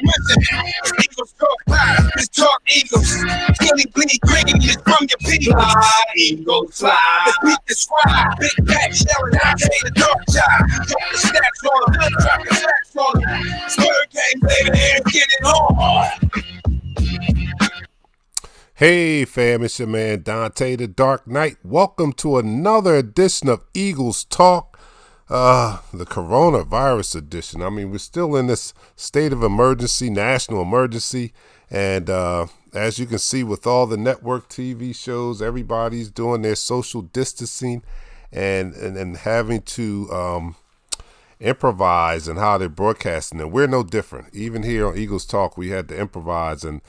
Listen, Eagles talk live. This talk Eagles. Skinny bleed green is from your peas. Fly, Eagles fly. The beat describe. Big Pac shelling out. Say the dark job. Drop the stats on them. Drop the stats on them. Spur game, baby. Get it on. Hey fam, it's your man Dante the Dark Knight. Welcome to another edition of Eagles Talk, the coronavirus edition. I mean, we're still in this state of emergency, national emergency, and as you can see with all the network TV shows, everybody's doing their social distancing and having to improvise and how they're broadcasting. And we're no different. Even here on Eagles Talk, we had to improvise and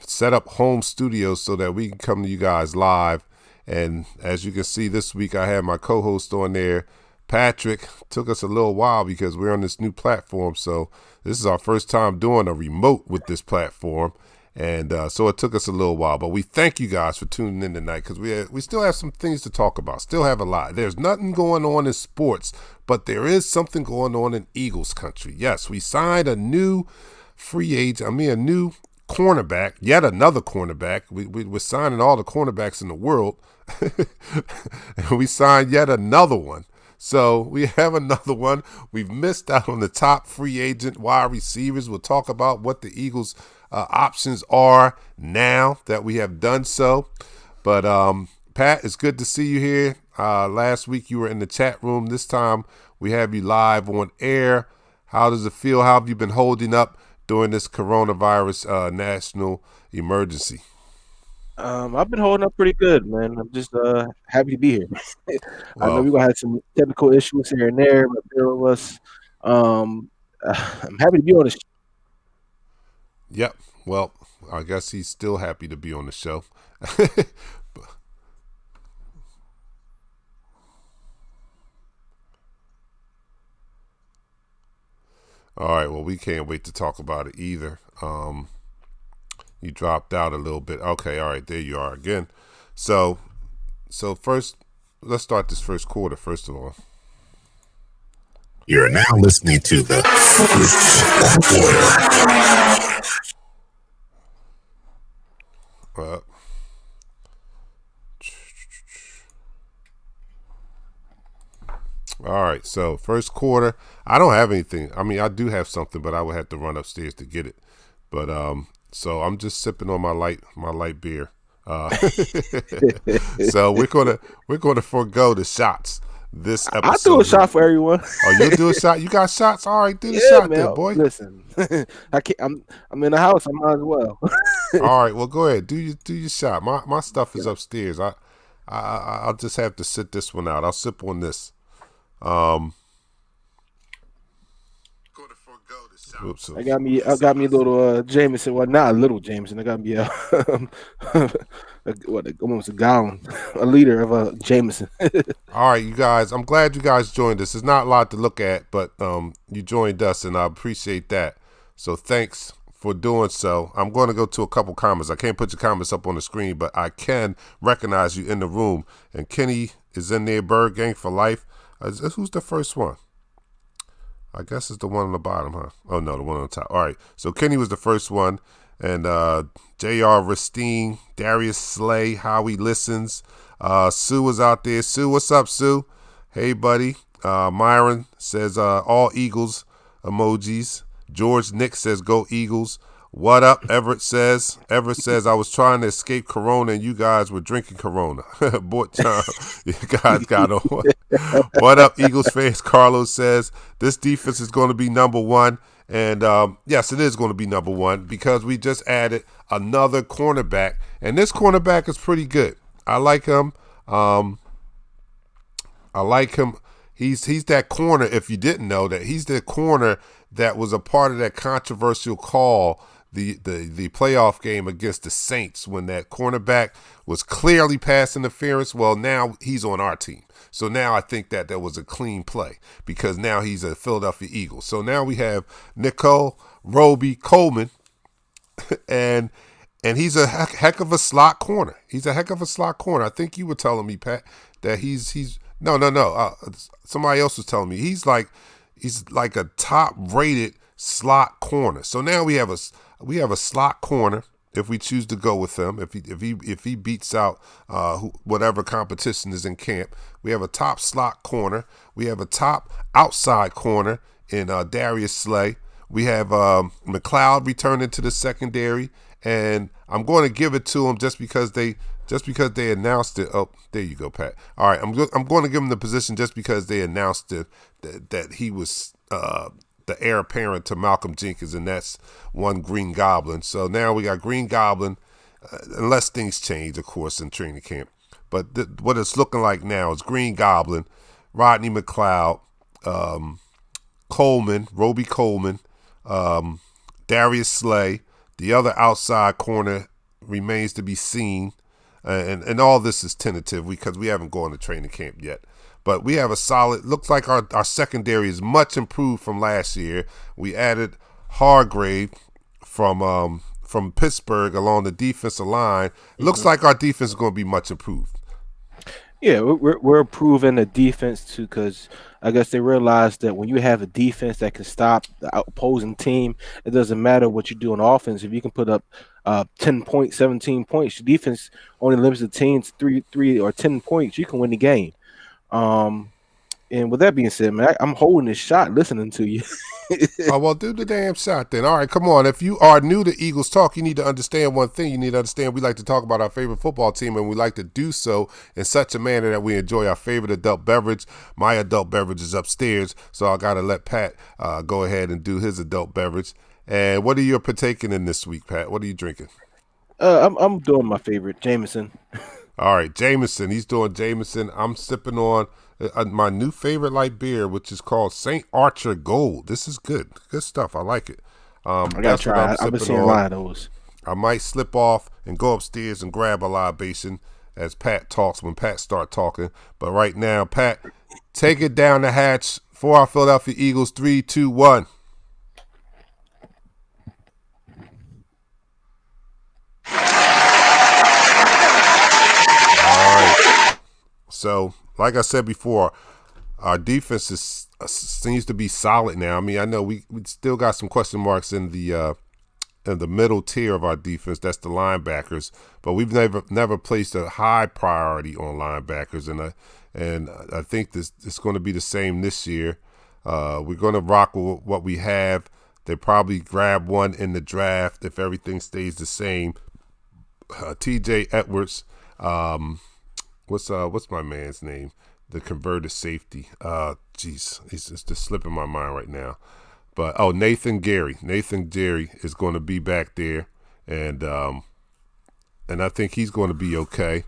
set up home studios so that we can come to you guys live. And as you can see this week, I had my co-host on there, Patrick. Took us a little while because we're on this new platform. So this is our first time doing a remote with this platform. And so it took us a little while. But we thank you guys for tuning in tonight because we still have some things to talk about. Still have a lot. There's nothing going on in sports, but there is something going on in Eagles country. Yes, we signed a new a new cornerback, yet another cornerback. We're signing all the cornerbacks in the world. And we signed yet another one. So we have another one. We've missed out on the top free agent wide receivers. We'll talk about what the Eagles' options are now that we have done so. But Pat, it's good to see you here. Last week you were in the chat room. This time we have you live on air. How does it feel? How have you been holding up during this coronavirus national emergency? I've been holding up pretty good, man. I'm just happy to be here. I know we're gonna have some technical issues here and there, but bear with us. I'm happy to be on the show. Yep. Well, I guess he's still happy to be on the show. All right, well, we can't wait to talk about it either. You dropped out a little bit. Okay, all right, there you are again. So first, let's start this first quarter, first of all. You're now listening to the first quarter. All right, so first quarter, I don't have anything. I mean, I do have something, but I would have to run upstairs to get it. But so I'm just sipping on my light beer. So we're gonna forego the shots this episode. I'll do a shot for everyone. Oh, you'll do a shot? You got shots? All right, do the shot, man. Then, boy. Listen, I can't. I'm in the house. I might as well. All right, well, go ahead. Do your shot. My stuff is upstairs. I'll just have to sit this one out. I'll sip on this. Oops, I got me a little Jameson. Well, not a little Jameson. I got me almost a gallon, a liter of a Jameson. All right, you guys. I'm glad you guys joined us. There's not a lot to look at, but you joined us, and I appreciate that. So thanks for doing so. I'm going to go to a couple comments. I can't put your comments up on the screen, but I can recognize you in the room. And Kenny is in there. Bird Gang for life. Who's the first one? I guess it's the one on the bottom, huh? Oh, no, the one on the top. All right. So Kenny was the first one. And J.R. Ristine, Darius Slay, Howie Listens. Sue was out there. Sue, what's up, Sue? Hey, buddy. Myron says all Eagles emojis. George Nick says go Eagles. What up, Everett says. Everett says, I was trying to escape Corona and you guys were drinking Corona. Boy, Tom, you guys got on. What up, Eagles fans? Carlos says, this defense is going to be number one. And yes, it is going to be number one because we just added another cornerback. And this cornerback is pretty good. I like him. He's that corner, if you didn't know that, he's the corner that was a part of that controversial call, the playoff game against the Saints when that cornerback was clearly pass interference. Well, now he's on our team. So now I think that was a clean play because now he's a Philadelphia Eagle. So now we have Nicole Roby Coleman, and he's a heck of a slot corner. He's a heck of a slot corner. I think you were telling me, Pat, that he's no. Somebody else was telling me he's like a top-rated slot corner. So now we have a slot corner if we choose to go with him. If he beats out whatever competition is in camp, we have a top slot corner. We have a top outside corner in Darius Slay. We have McLeod returning to the secondary, and I'm going to give it to him just because they announced it. Oh, there you go, Pat. All right, I'm going to give him the position just because they announced it that he was the heir apparent to Malcolm Jenkins, and that's one Green Goblin. So now we got Green Goblin, unless things change, of course, in training camp. But what it's looking like now is Green Goblin, Rodney McLeod, Coleman, Roby Coleman, Darius Slay. The other outside corner remains to be seen. And all this is tentative because we haven't gone to training camp yet. But we have a solid, looks like our secondary is much improved from last year. We added Hargrave from Pittsburgh along the defensive line. It looks like our defense is going to be much improved. Yeah, we're improving the defense too, because I guess they realize that when you have a defense that can stop the opposing team, it doesn't matter what you do on offense. If you can put up 10 points, 17 points, your defense only limits the team to 3 or 10 points, you can win the game. And with that being said, man, I'm holding this shot listening to you. Oh, well, do the damn shot then. All right, come on. If you are new to Eagles Talk, you need to understand one thing. You need to understand we like to talk about our favorite football team, and we like to do so in such a manner that we enjoy our favorite adult beverage. My adult beverage is upstairs, so I got to let Pat go ahead and do his adult beverage. And what are you partaking in this week, Pat? What are you drinking? I'm doing my favorite, Jameson. All right, Jameson. He's doing Jameson. I'm sipping on my new favorite light beer, which is called St. Archer Gold. This is good. Good stuff. I like it. I got to try it. I've been seeing a lot of those. I might slip off and go upstairs and grab a libation as Pat talks when Pat start talking. But right now, Pat, take it down the hatch for our Philadelphia Eagles. 3, 2, 1. So, like I said before, our defense seems to be solid now. I mean, I know we still got some question marks in the middle tier of our defense. That's the linebackers, but we've never placed a high priority on linebackers, and I think it's going to be the same this year. We're going to rock with what we have. They probably grab one in the draft if everything stays the same. T.J. Edwards. What's my man's name? The converted safety. He's just slipping my mind right now. But Nathan Gerry. Nathan Gerry is going to be back there, and I think he's going to be okay.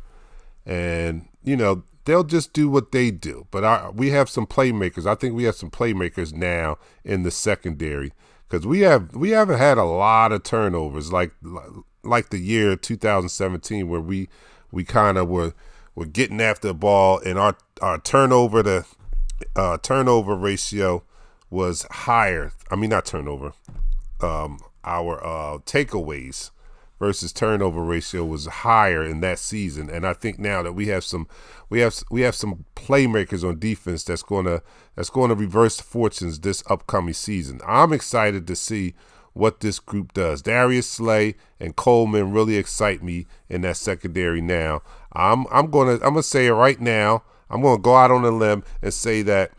And they'll just do what they do. But we have some playmakers. I think we have some playmakers now in the secondary because we haven't had a lot of turnovers like the year 2017 where we kind of were getting after the ball, and our turnover ratio was higher. I mean, not turnover. Our takeaways versus turnover ratio was higher in that season, and I think now that we have some playmakers on defense that's going to reverse the fortunes this upcoming season. I'm excited to see what this group does. Darius Slay and Coleman really excite me in that secondary now. I'm gonna say it right now. I'm gonna go out on a limb and say that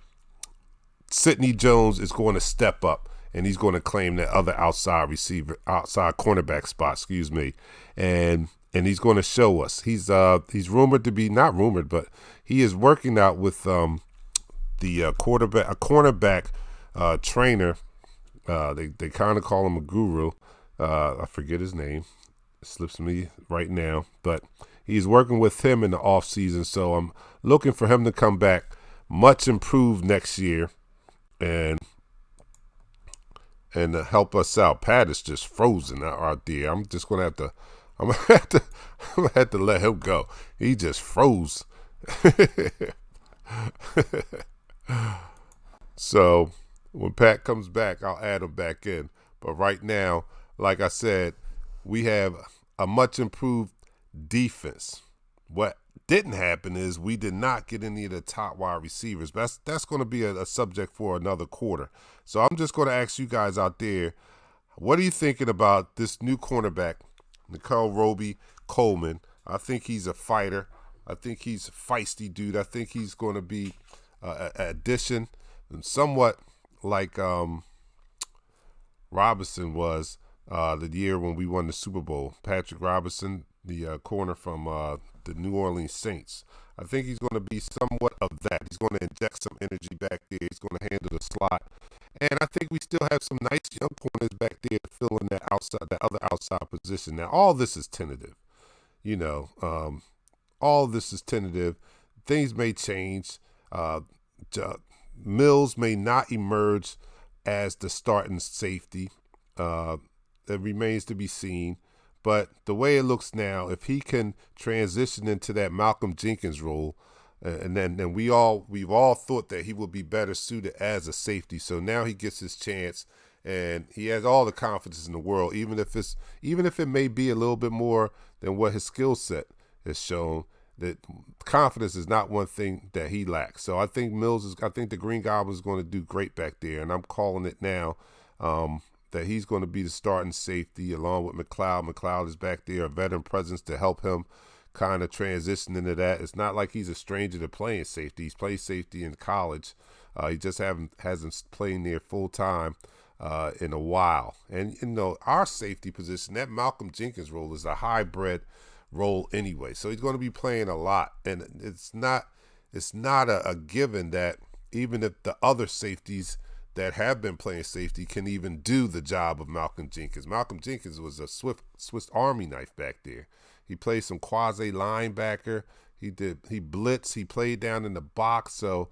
Sidney Jones is going to step up and he's going to claim that other outside cornerback spot, and he's going to show us. He's rumored to be, not rumored, but he is working out with a cornerback trainer. They kind of call him a guru. I forget his name. It slips me right now, but he's working with him in the off season. So I'm looking for him to come back much improved next year and help us out. Pat is just frozen out there. I'm gonna have to let him go. He just froze. So when Pat comes back, I'll add him back in. But right now, like I said, we have a much improved defense. What didn't happen is we did not get any of the top wide receivers. But that's going to be a subject for another quarter. So I'm just going to ask you guys out there, what are you thinking about this new cornerback, Nicole Roby-Coleman? I think he's a fighter. I think he's a feisty dude. I think he's going to be an addition, and somewhat like Robinson was the year when we won the Super Bowl. Patrick Robinson, the corner from the New Orleans Saints. I think he's going to be somewhat of that. He's going to inject some energy back there. He's going to handle the slot. And I think we still have some nice young corners back there to fill in that other outside position. Now, all this is tentative. All this is tentative. Things may change. Mills may not emerge as the starting safety. It remains to be seen. But the way it looks now, if he can transition into that Malcolm Jenkins role, and then we've all thought that he would be better suited as a safety. So now he gets his chance, and he has all the confidence in the world, even if it may be a little bit more than what his skill set has shown. That confidence is not one thing that he lacks. So I think the Green Goblin is going to do great back there, and I'm calling it now. That he's going to be the starting safety along with McLeod. McLeod is back there, a veteran presence to help him kind of transition into that. It's not like he's a stranger to playing safety. He's played safety in college. He just hasn't played there full time in a while. And our safety position, that Malcolm Jenkins role, is a hybrid role anyway. So he's going to be playing a lot, and it's not a given that even if the other safeties that have been playing safety can even do the job of Malcolm Jenkins. Malcolm Jenkins was a Swiss Army knife back there. He played some quasi linebacker. He blitzed. He played down in the box. So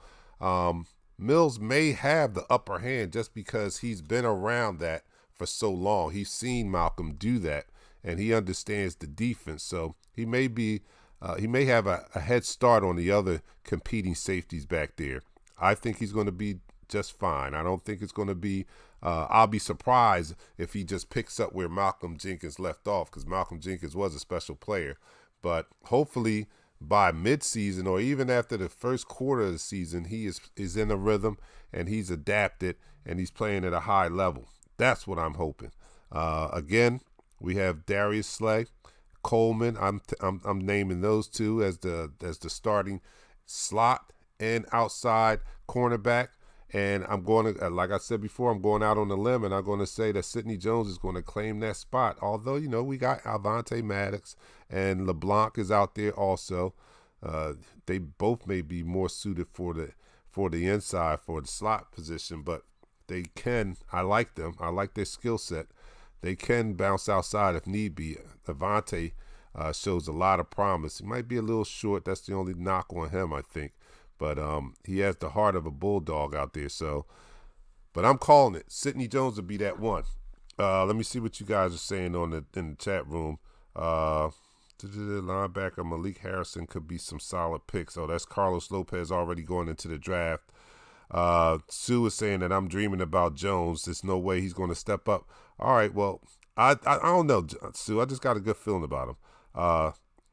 Mills may have the upper hand just because he's been around that for so long. He's seen Malcolm do that, and he understands the defense. So he may have a head start on the other competing safeties back there. I think he's going to be just fine. I don't think it's going to be I'll be surprised if he just picks up where Malcolm Jenkins left off, because Malcolm Jenkins was a special player. But hopefully by midseason or even after the first quarter of the season, he is in a rhythm and he's adapted and he's playing at a high level. That's what I'm hoping. Again, we have Darius Slay, Coleman. I'm naming those two as the starting slot and outside cornerback. And I'm going to, like I said before, I'm going out on a limb, and I'm going to say that Sidney Jones is going to claim that spot. Although, we got Avonte Maddox and LeBlanc is out there also. They both may be more suited for the inside, for the slot position, but they can. I like them. I like their skill set. They can bounce outside if need be. Avonte shows a lot of promise. He might be a little short. That's the only knock on him, I think. But he has the heart of a bulldog out there. So, but I'm calling it. Sidney Jones will be that one. Let me see what you guys are saying in the chat room. Linebacker Malik Harrison could be some solid picks. Oh, that's Carlos Lopez already going into the draft. Sue is saying that I'm dreaming about Jones. There's no way he's going to step up. All right, well, I don't know, Sue. I just got a good feeling about him.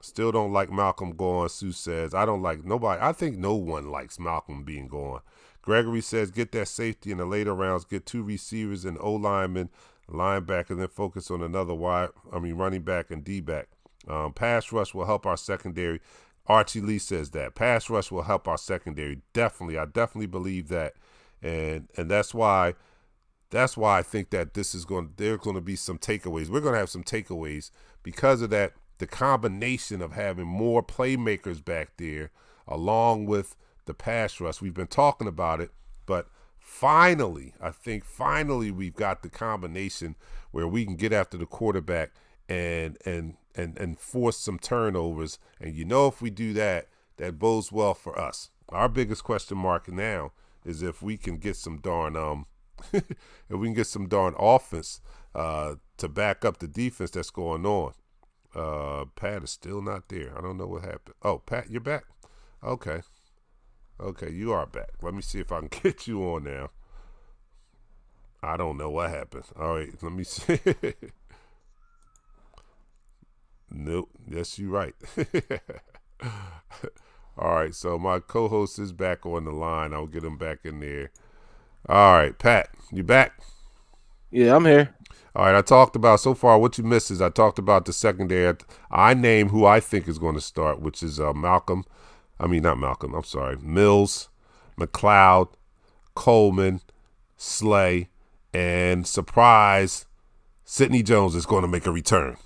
Still don't like Malcolm gone, Sue says. I don't like nobody. I think no one likes Malcolm being gone. Gregory says, get that safety in the later rounds, get 2 receivers and O-lineman, linebacker, then focus on another running back and D-back. Pass rush will help our secondary. Archie Lee says that. Pass rush will help our secondary. Definitely. I definitely believe that. And that's why I think that there's going to be some takeaways. We're going to have some takeaways because of that. The combination of having more playmakers back there along with the pass rush. We've been talking about it, but finally we've got the combination where we can get after the quarterback and force some turnovers. And if we do that, that bodes well for us. Our biggest question mark now is if we can get some darn offense to back up the defense that's going on. Pat is still not there. I don't know what happened. Oh, Pat, you're back? Okay, you are back. Let me see if I can get you on now. I don't know what happened. All right, let me see. Nope. Yes, you're right. All right, so my co-host is back on the line. I'll get him back in there. All right, Pat, you back? Yeah, I'm here. All right, I talked about so far. What you missed is I talked about the secondary. I named who I think is going to start, which is Malcolm. I mean, not Malcolm. I'm sorry. Mills, McLeod, Coleman, Slay, and surprise, Sidney Jones is going to make a return.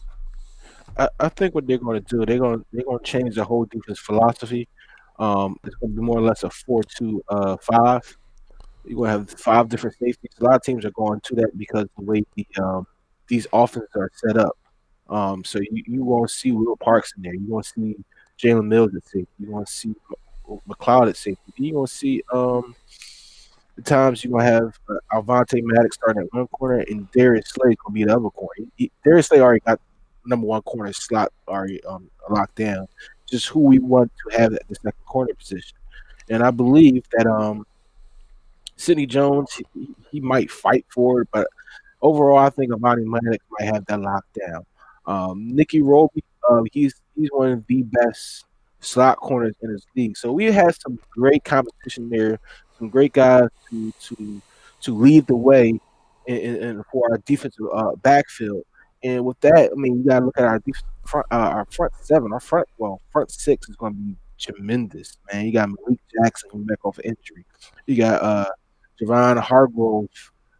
I think what they're going to do, they're going to change the whole defense philosophy. It's going to be more or less a 4-2-5. You're going to have 5 different safeties. A lot of teams are going to that because the way these offenses are set up. So you won't see Will Parks in there. You won't see Jalen Mills at safety. You won't see McLeod at safety. You won't see the times you're going to have Alvante Maddox starting at one corner and Darius Slay going to be the other corner. Darius Slay already got number one corner slot already locked down. Just who we want to have at the second corner position. And I believe that Sidney Jones, he might fight for it, but overall, I think Avani Maddox might have that locked down. Nicky Roby, he's one of the best slot corners in his league. So we had some great competition there, some great guys to lead the way for our defensive backfield. And with that, I mean, you gotta look at our front seven, front six is going to be tremendous, man. You got Malik Jackson who's back off injury. You got Javon Hargrove,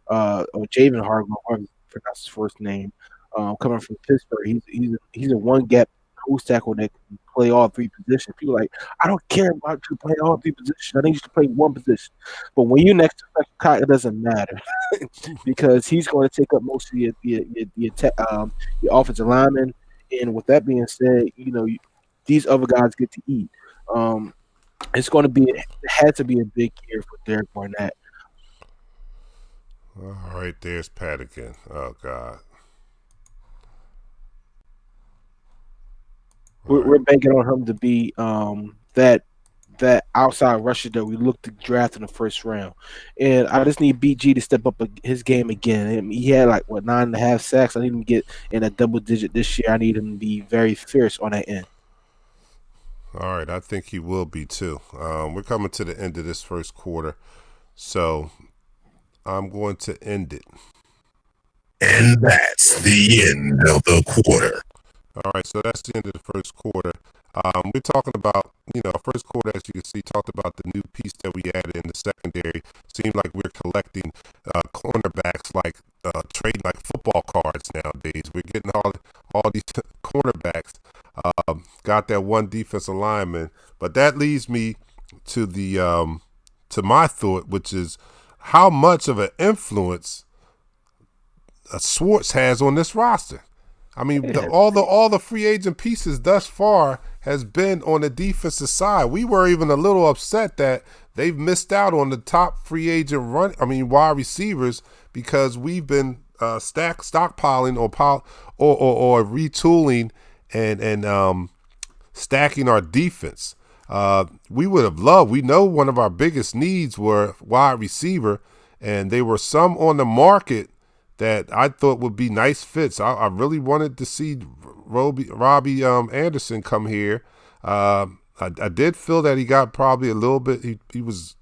or Javen Hargrove, however you pronounce his first name, coming from Pittsburgh. He's a one gap nose tackle that can play all 3 positions. People are like, I don't care about you playing all 3 positions. I think you should play one position. But when you're next to Fletcher Cox, it doesn't matter because he's going to take up most of your offensive lineman. And with that being said, these other guys get to eat. It had to be a big year for Derek Barnett. All right, there's Pat again. Oh, God. We're banking on him to be that outside rusher that we look to draft in the first round. And I just need BG to step up his game again. He had 9.5 sacks. I need him to get in a double digit this year. I need him to be very fierce on that end. All right, I think he will be too. We're coming to the end of this first quarter, so I'm going to end it. And that's the end of the quarter. All right, so that's the end of the first quarter. We're talking about, first quarter, as you can see, talked about the new piece that we added in the secondary. Seemed like we're collecting cornerbacks trading like football cards nowadays. We're getting all these cornerbacks. Got that one defensive lineman, but that leads me to the to my thought, which is how much of an influence Schwartz has on this roster. I mean, all the free agent pieces thus far has been on the defensive side. We were even a little upset that they've missed out on the top free agent wide receivers because we've been stockpiling or retooling and stacking our defense. We would have loved. We know one of our biggest needs were wide receiver, and there were some on the market that I thought would be nice fits. I really wanted to see Robbie Anderson come here. I did feel that he got probably a little bit. He was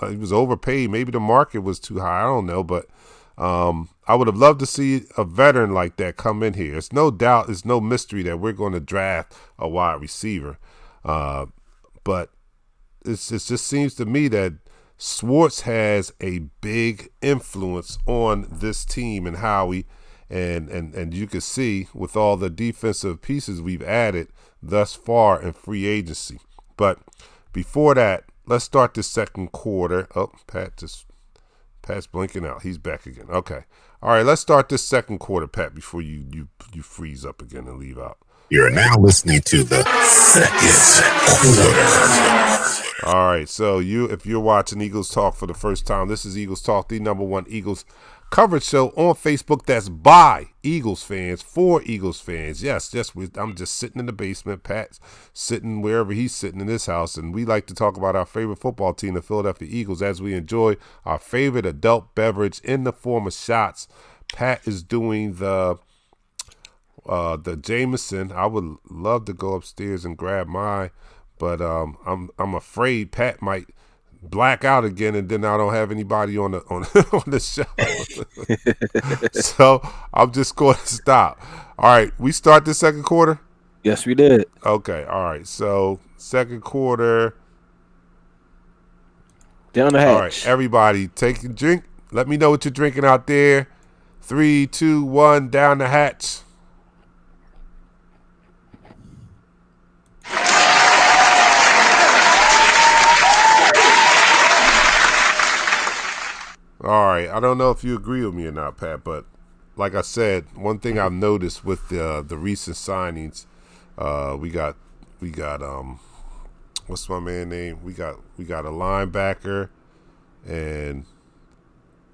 overpaid. Maybe the market was too high. I don't know, but I would have loved to see a veteran like that come in here. It's no doubt, it's no mystery that we're going to draft a wide receiver. But it just seems to me that Schwartz has a big influence on this team and Howie, and you can see with all the defensive pieces we've added thus far in free agency. But before that, let's start the second quarter. Oh, Pat's blinking out. He's back again. Okay. All right, let's start this second quarter, Pat, before you freeze up again and leave out. You're now listening to the second quarter. All right, so if you're watching Eagles Talk for the first time, this is Eagles Talk, the #1 Eagles coverage show on Facebook that's by Eagles fans, for Eagles fans. Yes, I'm just sitting in the basement. Pat's sitting wherever he's sitting in his house, and we like to talk about our favorite football team, the Philadelphia Eagles, as we enjoy our favorite adult beverage in the form of shots. Pat is doing the the Jameson. I would love to go upstairs and grab mine, but I'm afraid Pat might black out again, and then I don't have anybody on the on the show. So I'm just going to stop. All right, we start the second quarter. Yes, we did. Okay, all right. So second quarter. Down the hatch. All right, everybody, take a drink. Let me know what you're drinking out there. 3, 2, 1, down the hatch. All right, I don't know if you agree with me or not, Pat, but like I said, one thing I've noticed with the recent signings, we got what's my man name? We got a linebacker and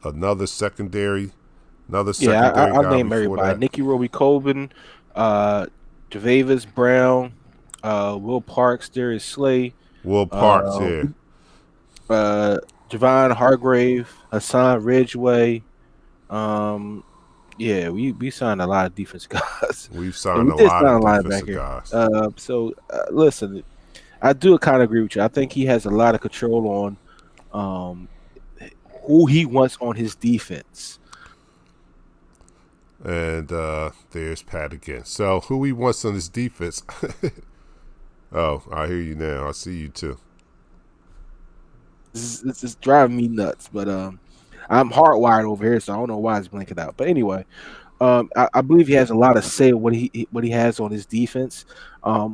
another secondary. I'll guy name before everybody: that. Nicky Roby-Coben, Javavis Brown, Will Parks, Darius Slay, Will Parks here. Javon Hargrave, Hassan Ridgeway. We signed a lot of defensive guys. We've signed a lot of defensive guys. Listen, I do kind of agree with you. I think he has a lot of control on who he wants on his defense. And there's Pat again. So who he wants on his defense? Oh, I hear you now. I see you too. This is driving me nuts, but I'm hardwired over here, so I don't know why it's blinking out. But anyway, I believe he has a lot of say what he has on his defense,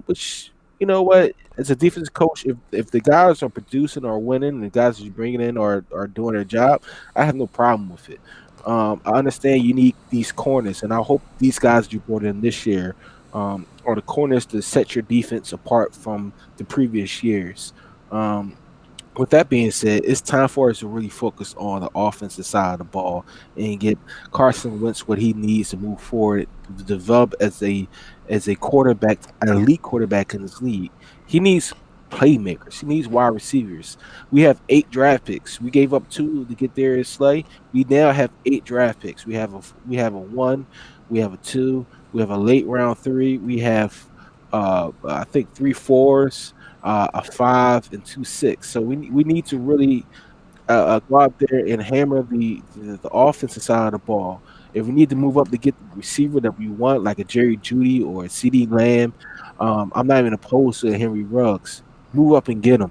which, you know what, as a defense coach, if the guys are producing or winning, and the guys you're bringing in are doing their job, I have no problem with it. I understand you need these corners, and I hope these guys you brought in this year are the corners to set your defense apart from the previous years. With that being said, it's time for us to really focus on the offensive side of the ball and get Carson Wentz what he needs to move forward to develop as a quarterback, an elite quarterback in this league. He needs playmakers. He needs wide receivers. We have 8 draft picks. We gave up 2 to get Darius Slay. We now have 8 draft picks. We have a 1, we have a 2, we have a late round 3, we have I think 3 4s. A 5 and 2 6. So we need to really go out there and hammer the offensive side of the ball. If we need to move up to get the receiver that we want, like a Jerry Jeudy or a CeeDee Lamb, I'm not even opposed to Henry Ruggs. Move up and get him.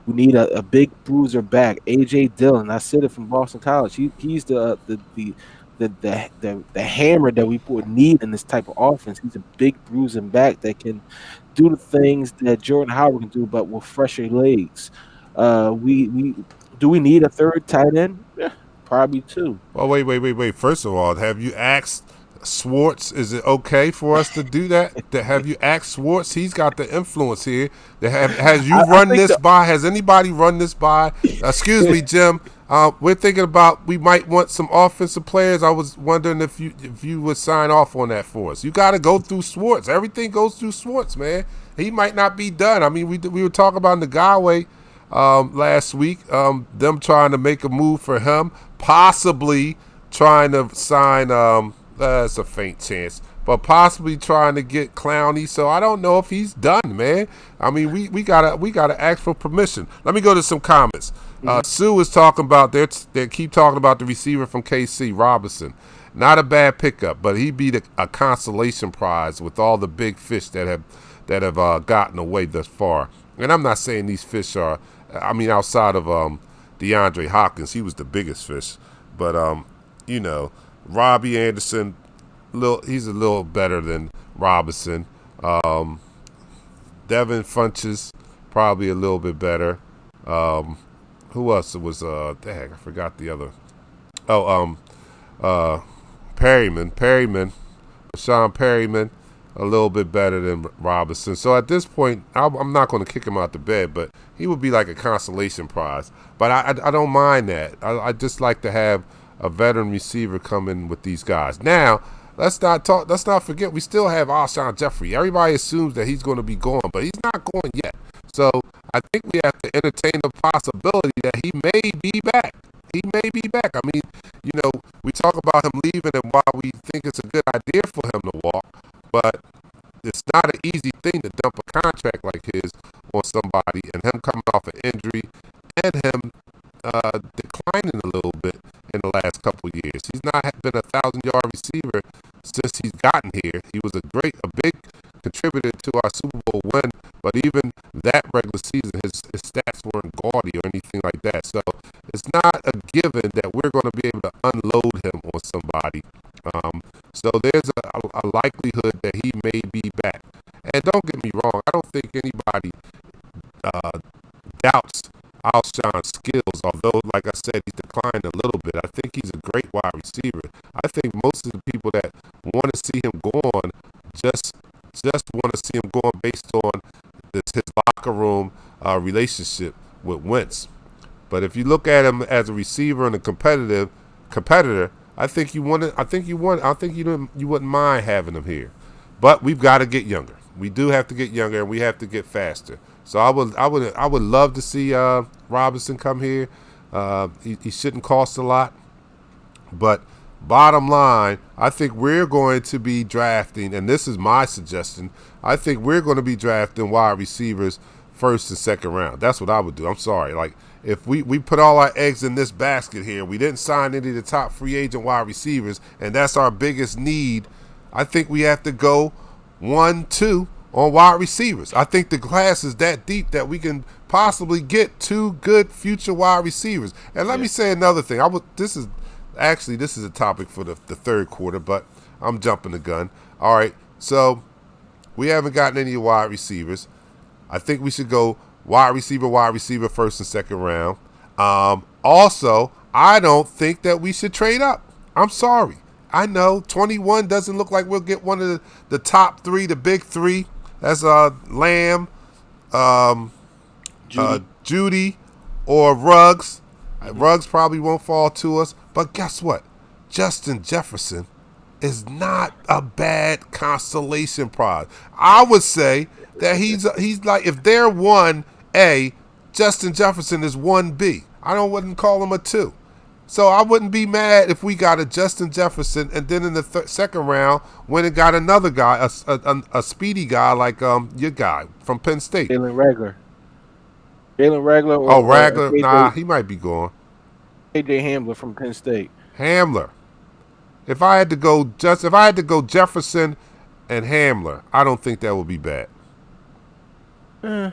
We need a big bruiser back. A.J. Dillon, I said it from Boston College. He's the hammer that we would need in this type of offense. He's a big bruising back that can do the things that Jordan Howard can do, but with fresher legs. We need a third tight end? Yeah, probably 2. Well, wait. First of all, have you asked Schwartz? Is it okay for us to do that? Have you asked Schwartz? He's got the influence here. Has anybody run this by? Excuse me, Jim. We're thinking about we might want some offensive players. I was wondering if you would sign off on that for us. You got to go through Schwartz. Everything goes through Schwartz, man. He might not be done. I mean, we were talking about Nagawe last week. Them trying to make a move for him, possibly trying to sign. It's a faint chance, but possibly trying to get Clowney. So I don't know if he's done, man. I mean, we gotta ask for permission. Let me go to some comments. Sue is talking about they keep talking about the receiver from KC, Robinson. Not a bad pickup, but he'd be a consolation prize with all the big fish that have gotten away thus far. And I'm not saying these fish are. I mean, outside of DeAndre Hopkins, he was the biggest fish. But Robbie Anderson, he's a little better than Robinson. Devin Funches, probably a little bit better. Who else was I forgot the other. Perryman, Sean Perryman, a little bit better than Robinson. So at this point, I'm not going to kick him out the bed, but he would be like a consolation prize. But I don't mind that. I just like to have a veteran receiver come in with these guys. Now, let's not forget, we still have Alshon Jeffrey. Everybody assumes that he's going to be gone, but he's not going yet. So I think we have to entertain the possibility that he may be back. I mean, we talk about him leaving and why we think it's a good idea for him to walk. but it's not an easy thing to dump a contract like his on somebody, and him coming off an injury and him declining a little bit in the last couple of years. He's not been a 1,000-yard receiver since he's gotten here. He was a big contributor to our Super Bowl win, but even that regular season, his stats weren't gaudy or anything like that. So it's not a given that we're going to be able to unload him on somebody. So there's a likelihood that he may be back. And don't get me wrong, I don't think anybody doubts Alshon's skills, although, like I said, he's declined a little bit. I think he's a great wide receiver. I think most of the people that want to see him go on just want to see him go on based on his locker room relationship with Wentz. But if you look at him as a receiver and a competitor, I think you wouldn't mind having him here. But we've got to get younger. We do have to get younger, and we have to get faster. So I would love to see Robinson come here. He shouldn't cost a lot. But bottom line, I think we're going to be drafting, and this is my suggestion, I think we're going to be drafting wide receivers first and second round. That's what I would do. I'm sorry. Like, if we put all our eggs in this basket here, we didn't sign any of the top free agent wide receivers, and that's our biggest need, I think we have to go 1-2 on wide receivers. I think the class is that deep that we can possibly get 2 good future wide receivers. And let me say another thing. This is a topic for the third quarter, but I'm jumping the gun. All right, so we haven't gotten any wide receivers. I think we should go wide receiver first and second round. Also, I don't think that we should trade up. I'm sorry. I know 21 doesn't look like we'll get one of the top 3, the big 3. That's Lamb, Judy, or Ruggs. Ruggs probably won't fall to us. But guess what? Justin Jefferson is not a bad consolation prize. I would say that he's like, if they're 1A, Justin Jefferson is 1B. Wouldn't call him a 2. So I wouldn't be mad if we got a Justin Jefferson, and then in the second round, when it got another guy, a speedy guy like your guy from Penn State. Jalen Ragler. Ragler. Nah, he might be gone. AJ Hamler from Penn State. Hamler. If I had to go Jefferson and Hamler, I don't think that would be bad. I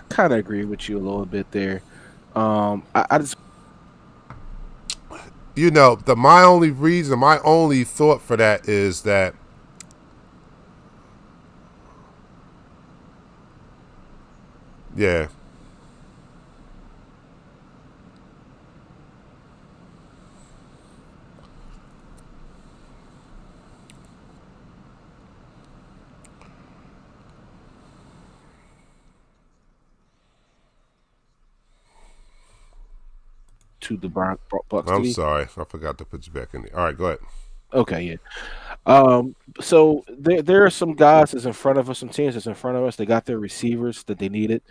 kind of agree with you a little bit there. I just. My only thought for that is that to the Bucks. I'm sorry, I forgot to put you back in there. All right, go ahead. Okay, yeah. So there are some guys that's in front of us, some teams that's in front of us. They got their receivers that they needed,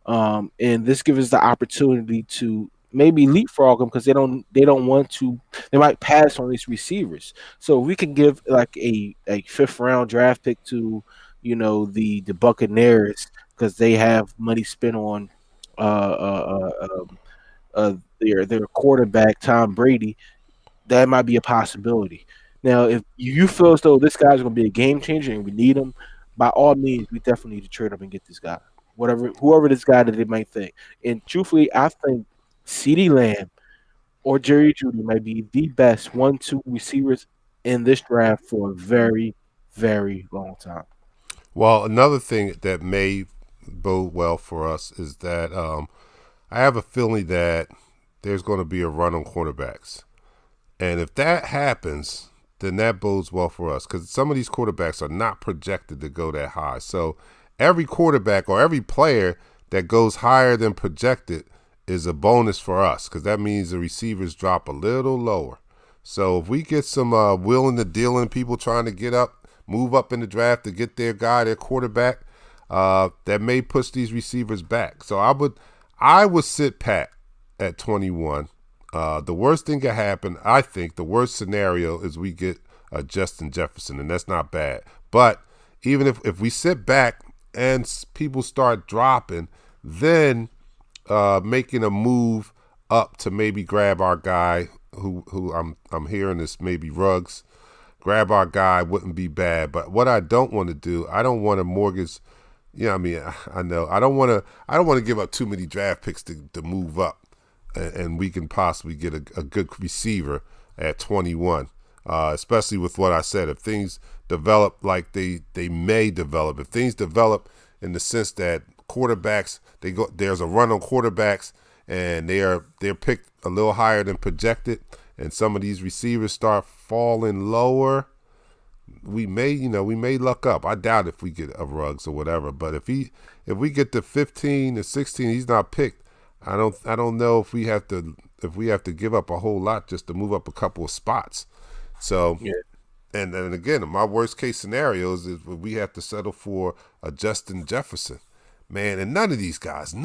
and this gives us the opportunity to maybe leapfrog them because they don't want to. They might pass on these receivers. So we can give like a 5th round draft pick to the Buccaneers because they have money spent on their quarterback Tom Brady. That might be a possibility. Now, if you feel as though this guy's going to be a game changer and we need him, by all means, we definitely need to trade up and get this guy. Whoever this guy that they might think. And truthfully, I think CeeDee Lamb or Jerry Jeudy might be the best 1-2 receivers in this draft for a very, very long time. Well, another thing that may bode well for us is that I have a feeling that there's going to be a run on quarterbacks. And if that happens, then that bodes well for us because some of these quarterbacks are not projected to go that high. So every quarterback or every player that goes higher than projected is a bonus for us because that means the receivers drop a little lower. So if we get some willing to dealing people trying to move up in the draft to get their guy, their quarterback, that may push these receivers back. So I would sit pat at 21. The worst thing could happen, I think, the worst scenario is we get Justin Jefferson, and that's not bad. But even if we sit back and people start dropping, then making a move up to maybe grab our guy who I'm hearing is maybe Ruggs. Grab our guy wouldn't be bad. But what I don't want to do, I don't want to mortgage. I mean, I know I don't want to give up too many draft picks to move up, and we can possibly get a good receiver at 21. Especially with what I said, if things develop like they may develop, if things develop in the sense that quarterbacks there's a run on quarterbacks and they're picked a little higher than projected, and some of these receivers start falling lower, we may luck up. I doubt if we get a Ruggs or whatever, but if we get to 15 or 16, he's not picked. I don't know if we have to give up a whole lot just to move up a couple of spots. So, yeah. And again, my worst case scenarios is we have to settle for a Justin Jefferson, man. And none of these guys. I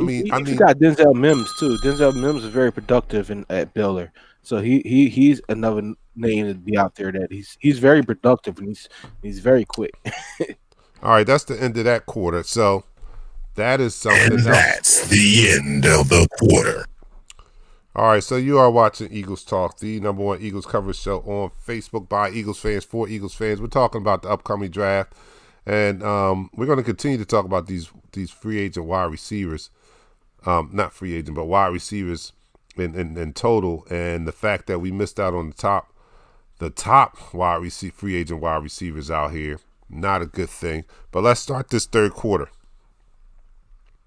mean, you got Denzel Mims too. Denzel Mims is very productive at Baylor, so he's another name to be out there that he's very productive and he's very quick. All right, that's the end of that quarter. So that is something. And that's the end of the quarter. All right, so you are watching Eagles Talk, the #1 Eagles coverage show on Facebook by Eagles fans for Eagles fans. We're talking about the upcoming draft, and we're going to continue to talk about these free agent wide receivers, not free agent, but wide receivers in total, and the fact that we missed out on the top free agent wide receivers out here. Not a good thing. But let's start this third quarter.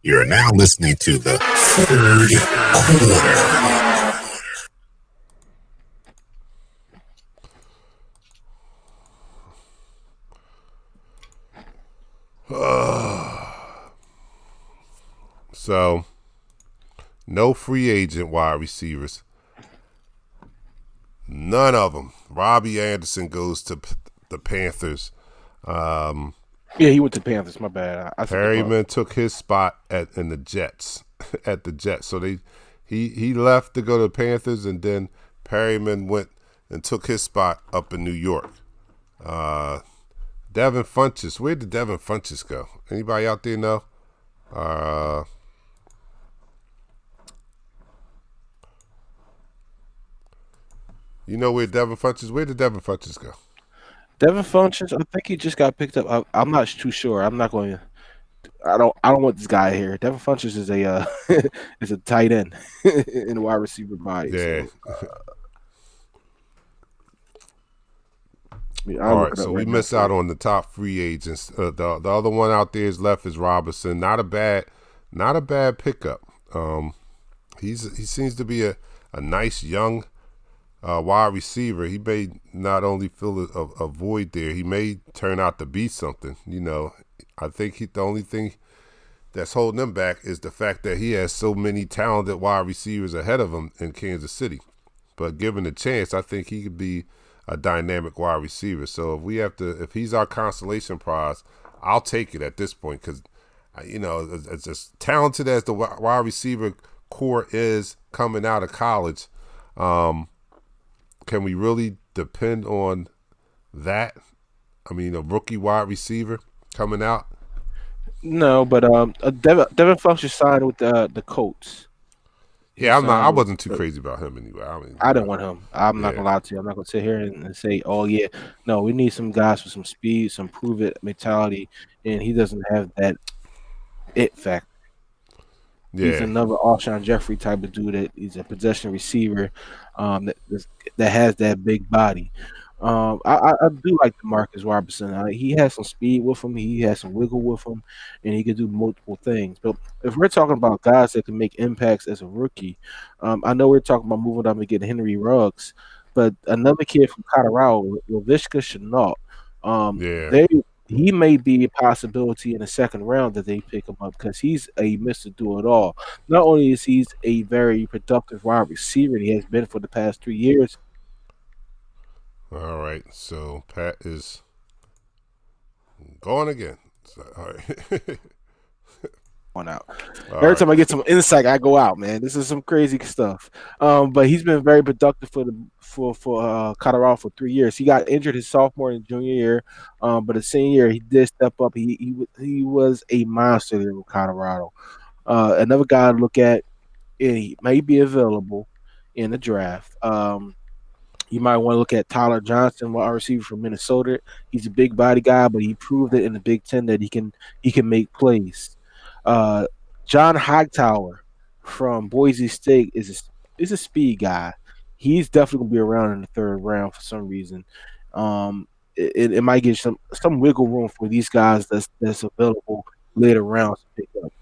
You're now listening to the third quarter. So, no free agent wide receivers. None of them. Robbie Anderson goes to the Panthers. Yeah, he went to the Panthers. My bad. Perryman took his spot in the Jets. At the Jets. So he left to go to the Panthers, and then Perryman went and took his spot up in New York. Devin Funchess. Where did Devin Funchess go? Anybody out there know? You know where Devin Funchess? Where did Devin Funchess go? Devin Funchess, I think he just got picked up. I'm not too sure. I'm not going to. I don't want this guy here. Devin Funchess is a is a tight end in a wide receiver body. Yeah. So, all right, so we miss out on the top free agents. The other one out there is left is Robinson. Not a bad pickup. He seems to be a nice young wide receiver. He may not only fill a void there, he may turn out to be something. I think the only thing that's holding him back is the fact that he has so many talented wide receivers ahead of him in Kansas City. But given a chance, I think he could be a dynamic wide receiver. So if he's our consolation prize, I'll take it at this point because, as talented as the wide receiver core is coming out of college, can we really depend on that? I mean, a rookie wide receiver coming out? No, but Devin Funchess signed with the Colts. Yeah, I wasn't too crazy about him anyway. I didn't want him. I'm not gonna lie to you. I'm not gonna sit here and say, "Oh yeah, no." We need some guys with some speed, some prove it mentality, and he doesn't have that it factor. Yeah. He's another Alshon Jeffrey type of dude. That he's a possession receiver, that has that big body. I do like Demarcus Robinson. He has some speed with him. He has some wiggle with him, and he can do multiple things. But if we're talking about guys that can make impacts as a rookie, I know we're talking about moving up and getting Henry Ruggs, but another kid from Colorado, Laviska Shenault, he may be a possibility in the second round that they pick him up because he's a Mr. Do-It-All. Not only is he a very productive wide receiver, he has been for the past 3 years. All right, so Pat is going again. So, all right. on out. All Every right. time I get some insight, I go out, man. This is some crazy stuff. But he's been very productive for Colorado for 3 years. He got injured his sophomore and junior year, but the senior year he did step up. He was a monster there with Colorado. Another guy to look at, and he may be available in the draft. You might want to look at Tyler Johnson, wide receiver from Minnesota. He's a big body guy, but he proved it in the Big Ten that he can make plays. Uh, John Hightower from Boise State is a speed guy. He's definitely gonna be around in the third round for some reason. It might give some wiggle room for these guys that's available later rounds to pick up.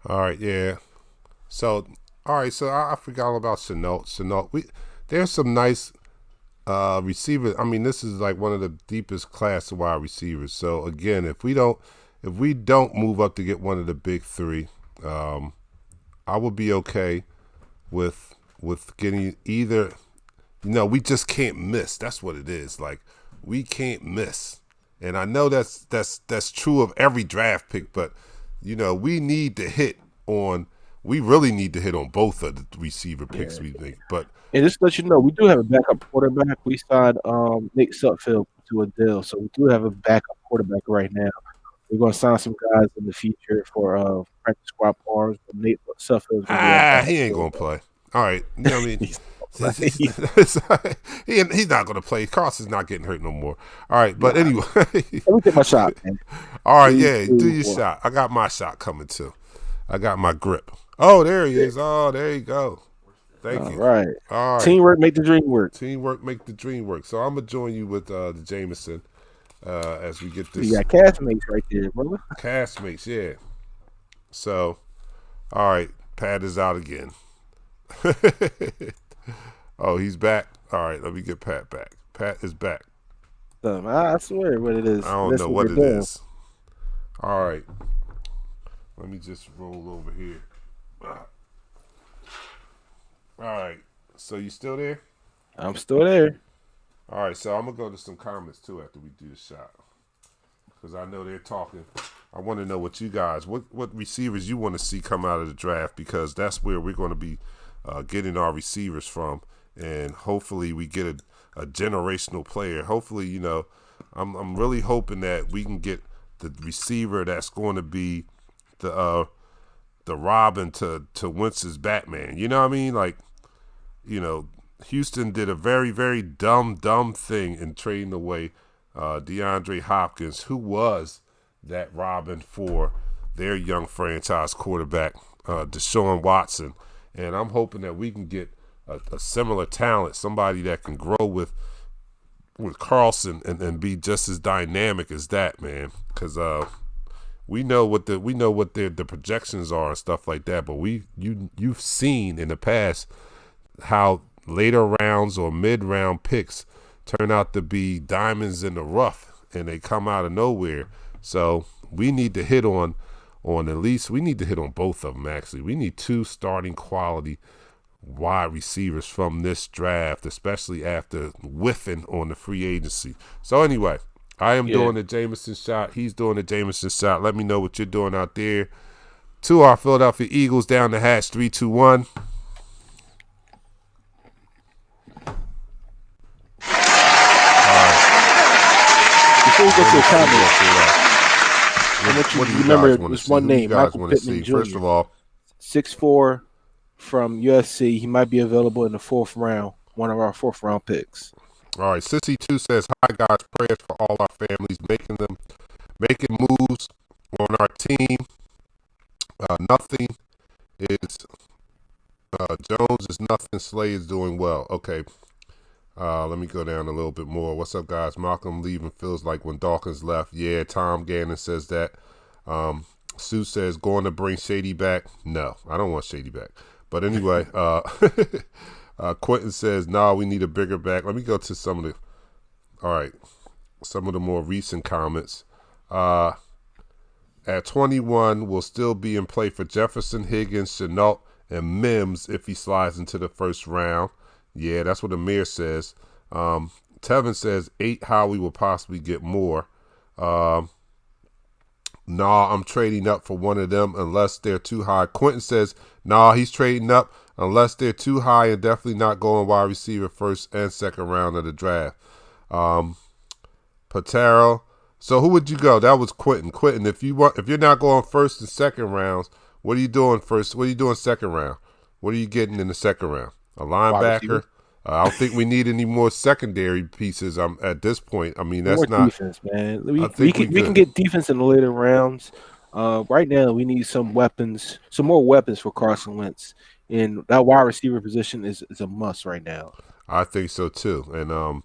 All right. Yeah. So, all right. So I forgot all about Chenault. There's some nice receivers. I mean, this is like one of the deepest class of wide receivers. So again, if we don't move up to get one of the big three, I would be okay with getting either. We just can't miss. That's what it is. Like, we can't miss. And I know that's true of every draft pick, but we need to hit on. We really need to hit on both of the receiver picks we make. But And just to let you know, we do have a backup quarterback. We signed Nate Sutfield to a deal, so we do have a backup quarterback right now. We're going to sign some guys in the future for practice squad pars, but Nate Sutfield is going to be our backup he ain't going to play. All right. You know what I mean? He's not going to play. Carson's not getting hurt no more. All right. But anyway. Let me take my shot, man. All right. Yeah. Do your shot. I got my shot coming too. I got my grip. Oh, there he is. Oh, there you go. Thank you. All right. Teamwork make the dream work. Teamwork make the dream work. So I'm going to join you with the Jameson as we get this. You got castmates right there, brother. Castmates, yeah. So, all right. Pat is out again. Oh, he's back. All right, let me get Pat back. Pat is back. I swear what it is. I don't know what it is. All right. Let me just roll over here. All right. So you still there? I'm still there. All right. So I'm going to go to some comments, too, after we do the shot. Because I know they're talking. I want to know what you guys, what receivers you want to see come out of the draft, because that's where we're going to be getting our receivers from. And hopefully we get a generational player. Hopefully, I'm really hoping that we can get the receiver that's going to be the Robin to Wentz's Batman. You know what I mean? Like, Houston did a very, very dumb thing in trading away DeAndre Hopkins, who was that Robin for their young franchise quarterback, Deshaun Watson. And I'm hoping that we can get a similar talent, somebody that can grow with Carlson and be just as dynamic as that, man. Because we know what the projections are and stuff like that. But you've seen in the past how later rounds or mid-round picks turn out to be diamonds in the rough, and they come out of nowhere. So we need to hit on at least, we need to hit on both of them, actually. We need two starting quality wide receivers from this draft, especially after whiffing on the free agency. So anyway, I am doing the Jameson shot. He's doing the Jameson shot. Let me know what you're doing out there. To our Philadelphia Eagles, down the hatch, 3, 2, 1. Before we go to the comments, What do you remember guys want to this see? one Who do you name, guys Michael want to Pittman see? Jr. First of all, 6'4" from USC. He might be available in the fourth round, one of our fourth round picks. all right. Sissy2 says, hi, guys. Prayers for all our families, making moves on our team. Nothing is Jones is nothing. Slay is doing well. Okay. Let me go down a little bit more. What's up, guys? Malcolm leaving feels like when Dawkins left. Yeah, Tom Gannon says that. Sue says, going to bring Shady back. No, I don't want Shady back. But anyway, Quentin says, no, we need a bigger back. Let me go to some of the more recent comments. At 21, will still be in play for Jefferson, Higgins, Chenault, and Mims if he slides into the first round. Yeah, that's what Amir says. Tevin says 8 Howie will possibly get more. Nah, I'm trading up for one of them unless they're too high. Quentin says, nah, he's trading up unless they're too high and definitely not going wide receiver first and second round of the draft. Patero. So who would you go? That was Quentin. Quentin, if you're not going first and second rounds, what are you doing first? What are you doing second round? What are you getting in the second round? A linebacker? I don't think we need any more secondary pieces. At this point. I mean, that's more not defense, man. We can get defense in the later rounds. Right now, we need some weapons, some more weapons for Carson Wentz, and that wide receiver position is a must right now. I think so too,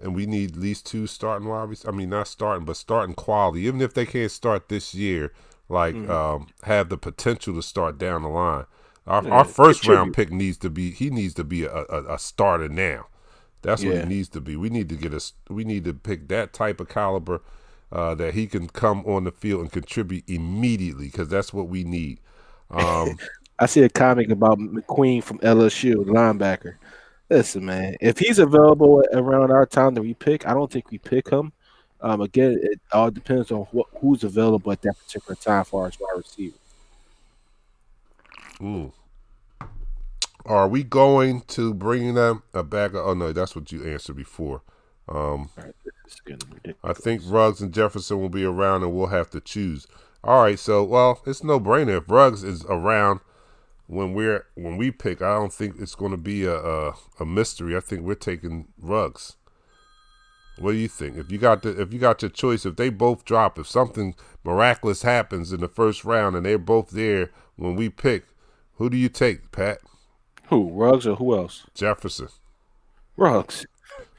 and we need at least 2 starting wide receivers. I mean, not starting, but starting quality. Even if they can't start this year, have the potential to start down the line. Our first round pick needs to be a starter now. That's what he needs to be. We need to pick that type of caliber that he can come on the field and contribute immediately, because that's what we need. I see a comment about McQueen from LSU, the linebacker. Listen, man, if he's available around our time that we pick, I don't think we pick him. Again, it all depends on who's available at that particular time for our wide receiver. Are we going to bring them a bag of? Oh no, that's what you answered before. I think Ruggs and Jefferson will be around, and we'll have to choose. All right, so it's no brainer. If Ruggs is around when we pick, I don't think it's going to be a mystery. I think we're taking Ruggs. What do you think? If you got your choice, if they both drop, if something miraculous happens in the first round and they're both there when we pick, who do you take, Pat? Who, Ruggs or who else? Jefferson. Ruggs.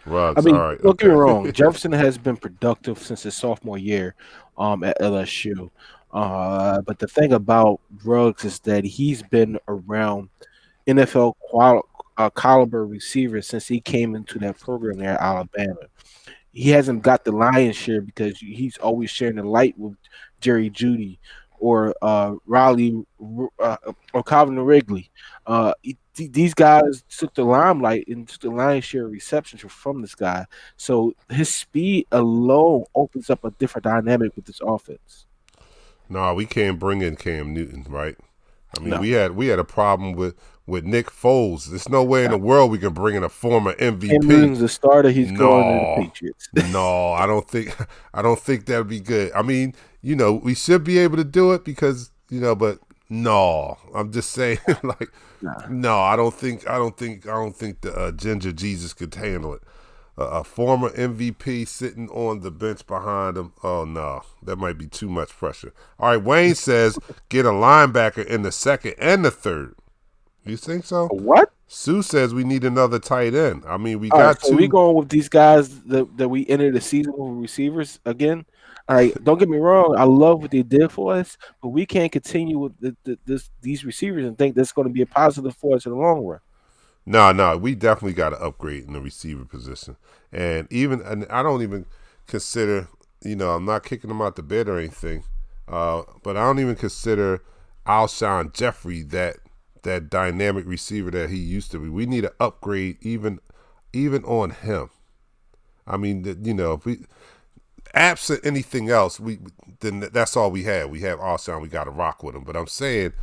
Ruggs. I mean, all right. Don't get me wrong. Jefferson has been productive since his sophomore year at LSU. But the thing about Ruggs is that he's been around NFL caliber receivers since he came into that program there at Alabama. He hasn't got the lion's share because he's always sharing the light with Jerry Jeudy or Riley or Calvin Wrigley. These guys took the limelight and took the lion's share of receptions from this guy. So his speed alone opens up a different dynamic with this offense. No, we can't bring in Cam Newton, right? I mean, we had a problem with Nick Foles. There's no way in the world we can bring in a former MVP. Cam Newton's the starter. He's going to the Patriots. No, I don't think that'd be good. I mean, we should be able to do it because, but no, I'm just saying, no, I don't think the Ginger Jesus could handle it. A former MVP sitting on the bench behind him. Oh, no. That might be too much pressure. All right, Wayne says get a linebacker in the second and the third. You think so? What? Sue says we need another tight end. I mean, we got two. So we going with these guys that we entered the season with receivers again? All right, don't get me wrong. I love what they did for us, but we can't continue with these receivers and think that's going to be a positive for us in the long run. No, we definitely got to upgrade in the receiver position. And I don't even consider, I'm not kicking him out the bed or anything, but I don't even consider Alshon Jeffrey that dynamic receiver that he used to be. We need to upgrade even on him. I mean, if we absent anything else, then that's all we have. We have Alshon. We got to rock with him. But I'm saying,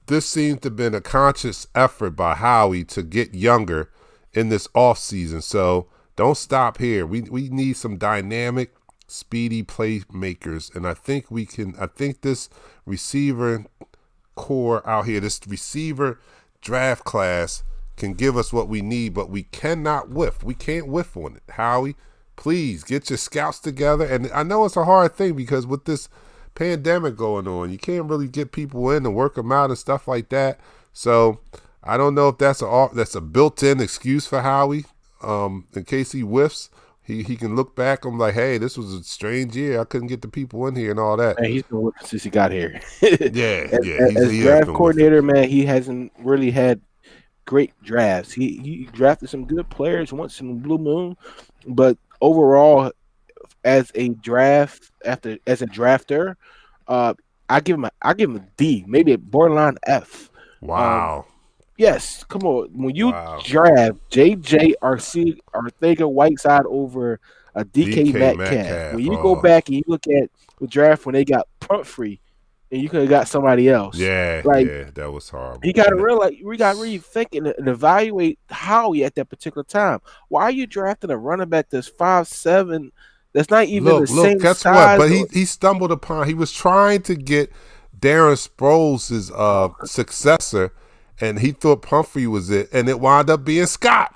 this seems to have been a conscious effort by Howie to get younger in this offseason. So don't stop here. We need some dynamic, speedy playmakers. And I think this receiver core out here, this receiver draft class can give us what we need, but we cannot whiff. We can't whiff on it. Howie, please get your scouts together. And I know it's a hard thing because with this pandemic going on, you can't really get people in and work them out and stuff like that. So I don't know if that's a built-in excuse for Howie. In case he whiffs, he can look back. I'm like, hey, this was a strange year. I couldn't get the people in here and all that. Man, he's been whipping since he got here. As draft coordinator, man, he hasn't really had great drafts. He drafted some good players once in a blue moon, but overall, as a drafter, I give him a D, maybe a borderline F. Wow. Yes, come on. When you Wow. draft JJ Arcega-Whiteside over a DK DK Metcalf, Metcalf. when you go Oh, back and you look at the draft when they got Pumphrey, and you could have got somebody else, yeah, like yeah, that was he horrible. got to And realize we got to really think and evaluate Howie at that particular time. Why are you drafting a running back that's 5'7", that's not even the look, same guess what? size? But he stumbled upon. He was trying to get Darren Sproles' successor, and he thought Pumphrey was it, and it wound up being Scott.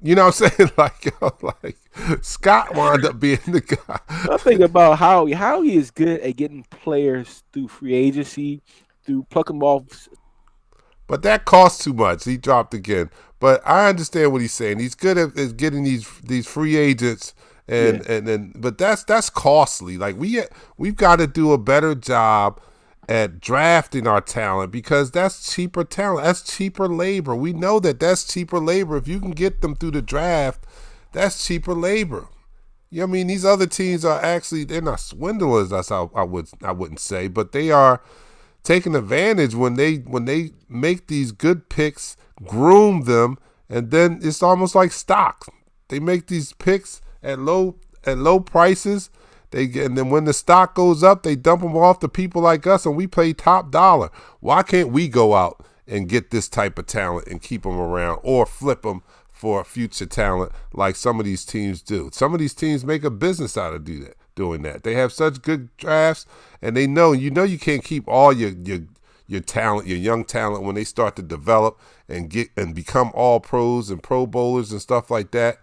You know what I'm saying? Like Scott wound up being the guy. I think about Howie. Howie is good at getting players through free agency, through plucking them off. But that costs too much. He dropped again. But I understand what he's saying. He's good at getting these free agents and then but that's costly. Like we've got to do a better job at drafting our talent because that's cheaper talent. That's cheaper labor. We know that that's cheaper labor. If you can get them through the draft, that's cheaper labor. You know what I mean? These other teams are actually, they're not swindlers, that's how I wouldn't say, but they are taking advantage when they make these good picks, groom them, and then it's almost like stocks. They make these picks at low prices. And then when the stock goes up, they dump them off to people like us, and we pay top dollar. Why can't we go out and get this type of talent and keep them around, or flip them for future talent like some of these teams do? Some of these teams make a business out of doing that. They have such good drafts, and they know you can't keep all your talent, your young talent, when they start to develop and become all pros and pro bowlers and stuff like that.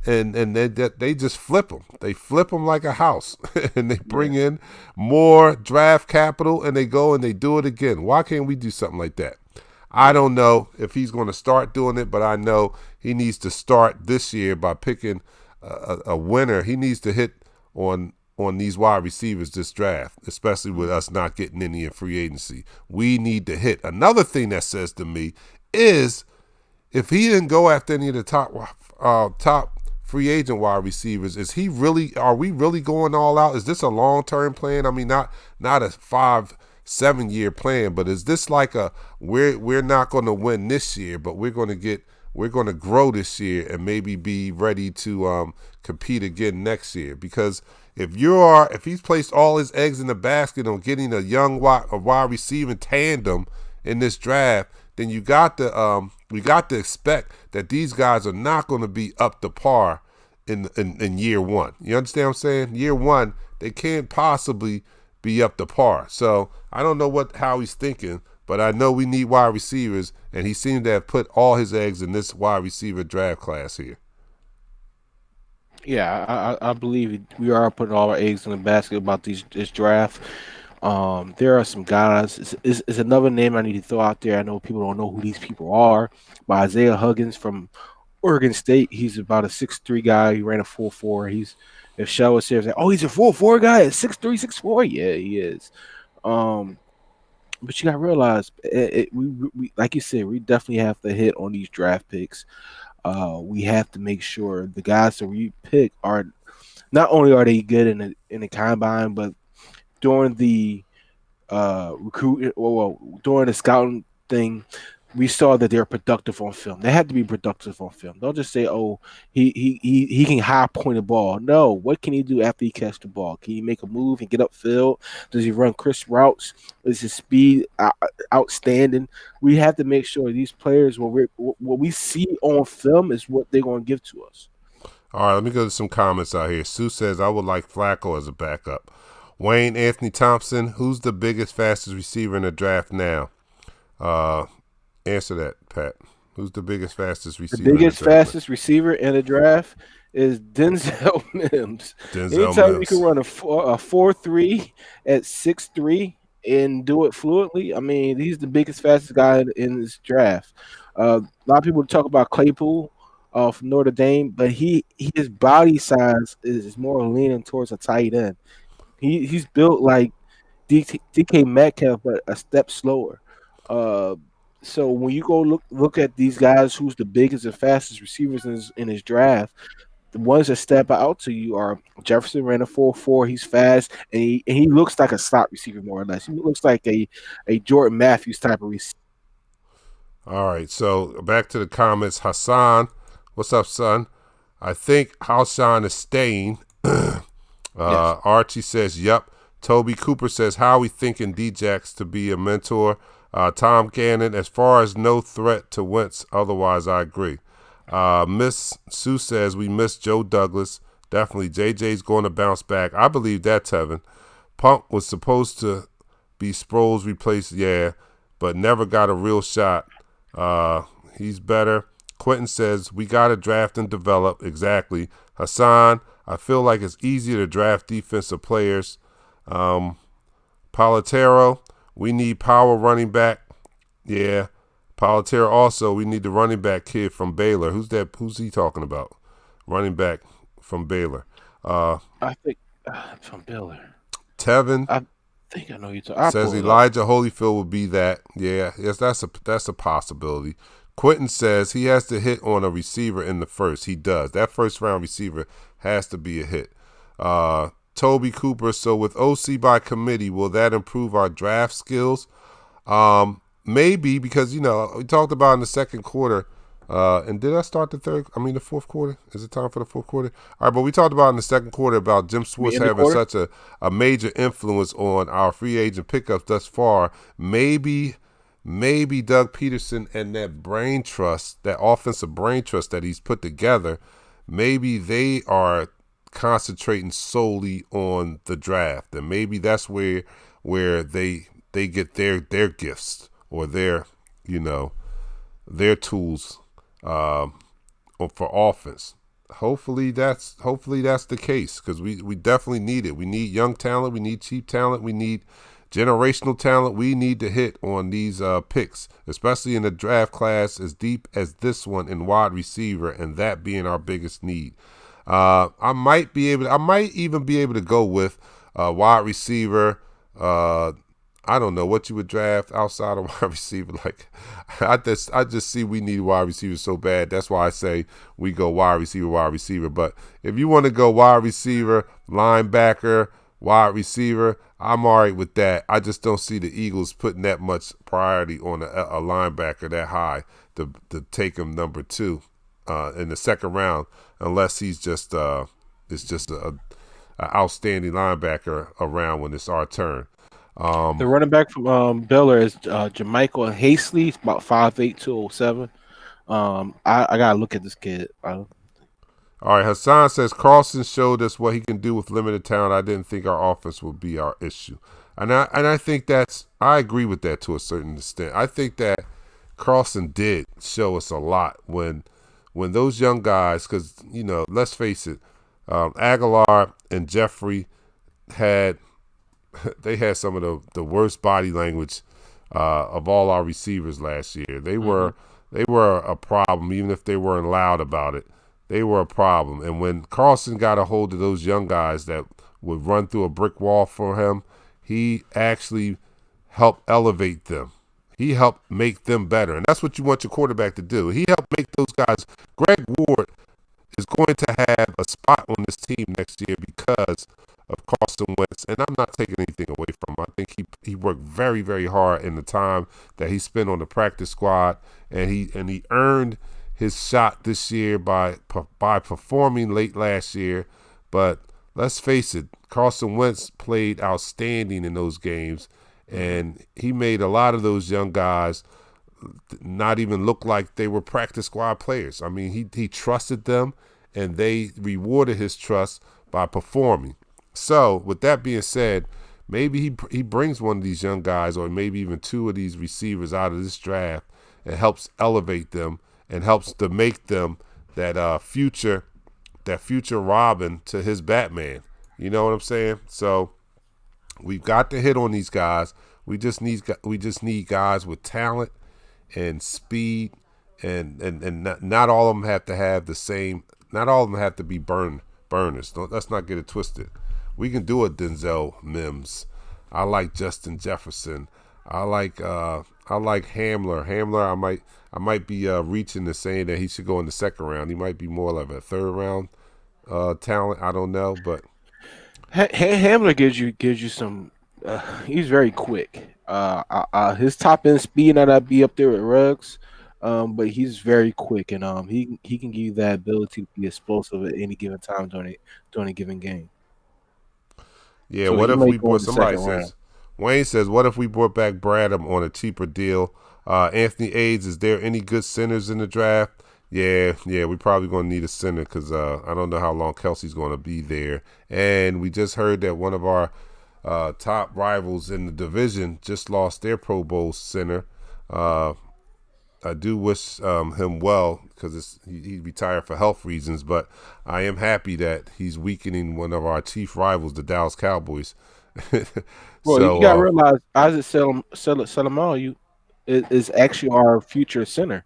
And they just flip them. They flip them like a house, and they bring in more draft capital, and they go and they do it again. Why can't we do something like that? I don't know if he's going to start doing it, but I know he needs to start this year by picking a winner. He needs to hit on these wide receivers this draft, especially with us not getting any in free agency. We need to hit. Another thing that says to me is if he didn't go after any of the top free agent wide receivers, are we really going all out? Is this a long-term plan? I mean, not a 5-7 year plan, but is this like we're not going to win this year, but we're going to grow this year and maybe be ready to compete again next year? Because if he's placed all his eggs in the basket on getting a young wide receiver tandem in this draft, then we got to expect that these guys are not going to be up to par in year one. You understand what I'm saying? Year one, they can't possibly be up to par. So I don't know how he's thinking, but I know we need wide receivers, and he seemed to have put all his eggs in this wide receiver draft class here. Yeah, I believe we are putting all our eggs in the basket about this draft. There are some guys. It's another name I need to throw out there. I know people don't know who these people are, but Isaiah Huggins from Oregon State. He's about a 6'3" guy. He ran a 4.4. If Shell was here, like, oh, he's a 4.4 guy at 6'3", 6'4". Yeah, he is. But you gotta realize, we like you said, we definitely have to hit on these draft picks. We have to make sure the guys that we pick are not only are they good in the combine, but during the during the scouting thing, we saw that they're productive on film. They had to be productive on film. Don't just say, "Oh, he can high point the ball." No, what can he do after he catch the ball? Can he make a move and get upfield? Does he run crisp routes? Is his speed outstanding? We have to make sure these players, what we see on film, is what they're going to give to us. All right, let me go to some comments out here. Sue says, I would like Flacco as a backup. Wayne Anthony Thompson, who's the biggest, fastest receiver in the draft now? Answer that, Pat. Who's the biggest, fastest receiver? The biggest, fastest receiver in the draft is Denzel Mims. Anytime Mims. you can run a 4.3 at 6'3" and do it fluently, I mean, he's the biggest, fastest guy in this draft. A lot of people talk about Claypool from Notre Dame, but his body size is more leaning towards a tight end. He's built like DK Metcalf, but a step slower. So when you go look at these guys, who's the biggest and fastest receivers in his draft, the ones that step out to you are Jefferson ran a 4.4. He's fast, and he looks like a slot receiver more or less. He looks like a Jordan Matthews type of receiver. All right, so back to the comments. Hassan, what's up, son? I think Alshon is staying. Yes. Archie says, yep. Toby Cooper says, how we thinking Djax to be a mentor? Tom Cannon, as far as no threat to Wentz, otherwise I agree. Miss Sue says, we miss Joe Douglas. Definitely, JJ's going to bounce back. I believe that, Tevin. Punk was supposed to be Sproles replaced, yeah, but never got a real shot. He's better. Quentin says, we got to draft and develop. Exactly. Hassan, I feel like it's easier to draft defensive players. Palatero, we need power running back. Yeah. Palatero also, we need the running back kid from Baylor. Who's that? Who's he talking about? Running back from Baylor. I think from Baylor. Tevin. I think I know you talking. Says Elijah Holyfield would be that. Yeah, yes, that's a possibility. Quentin says he has to hit on a receiver in the first. He does. That first round receiver has to be a hit. Toby Cooper, so with OC by committee, will that improve our draft skills? Maybe, because, we talked about in the second quarter, and did I start the fourth quarter? Is it time for the fourth quarter? All right, but we talked about in the second quarter about Jim Schwartz having such a major influence on our free agent pickups thus far. Maybe Doug Peterson and that brain trust, that offensive brain trust that he's put together, maybe they are concentrating solely on the draft, and maybe that's where they get their gifts or their tools for offense. Hopefully that's the case, because we definitely need it. We need young talent. We need cheap talent. We need generational talent. We need to hit on these picks, especially in a draft class as deep as this one in wide receiver, and that being our biggest need. I might even be able to go with wide receiver. I don't know what you would draft outside of wide receiver. Like, I just see we need wide receivers so bad. That's why I say we go wide receiver. But if you want to go wide receiver, linebacker, wide receiver, I'm all right with that. I just don't see the Eagles putting that much priority on a linebacker that high to take him number 2 in the second round, unless he's just it's just an outstanding linebacker around when it's our turn. The running back from Baylor is Jermichael Hasty. He's about 5'8", 207. I gotta look at this kid. All right, Hassan says Carlson showed us what he can do with limited talent. I didn't think our offense would be our issue, and I think I agree with that to a certain extent. I think that Carlson did show us a lot when those young guys, because let's face it, Aguilar and Jeffrey had some of the worst body language of all our receivers last year. They were a problem, even if they weren't loud about it. They were a problem. And when Carlson got a hold of those young guys that would run through a brick wall for him, he actually helped elevate them. He helped make them better. And that's what you want your quarterback to do. He helped make those guys. Greg Ward is going to have a spot on this team next year because of Carson Wentz, and I'm not taking anything away from him. I think he worked very, very hard in the time that he spent on the practice squad, and he earned his shot this year by performing late last year. But let's face it, Carson Wentz played outstanding in those games, and he made a lot of those young guys not even look like they were practice squad players. I mean, he trusted them, and they rewarded his trust by performing. So, with that being said, maybe he brings one of these young guys, or maybe even 2 of these receivers out of this draft, and helps elevate them and helps to make them that future Robin to his Batman. You know what I'm saying? So we've got to hit on these guys. We just need guys with talent and speed, and not all of them have to have the same. Not all of them have to be burners. Let's not get it twisted. We can do a Denzel Mims. I like Justin Jefferson. I like Hamler. Hamler, I might be reaching to saying that he should go in the second round. He might be more like a third round talent. I don't know, but Hamler gives you some. He's very quick. His top end speed might not be up there with Ruggs, but he's very quick, and he can give you that ability to be explosive at any given time during a given game. Yeah, So what he if we might go in brought the somebody second round. says Wayne says, what if we brought back Bradham on a cheaper deal? Anthony Aids, is there any good centers in the draft? Yeah, we probably gonna need a center because I don't know how long Kelsey's gonna be there. And we just heard that one of our top rivals in the division just lost their Pro Bowl center. I do wish him well because he retired for health reasons, but I am happy that he's weakening one of our chief rivals, the Dallas Cowboys. Well, you got to So realize Isaac Salamalu is actually our future center,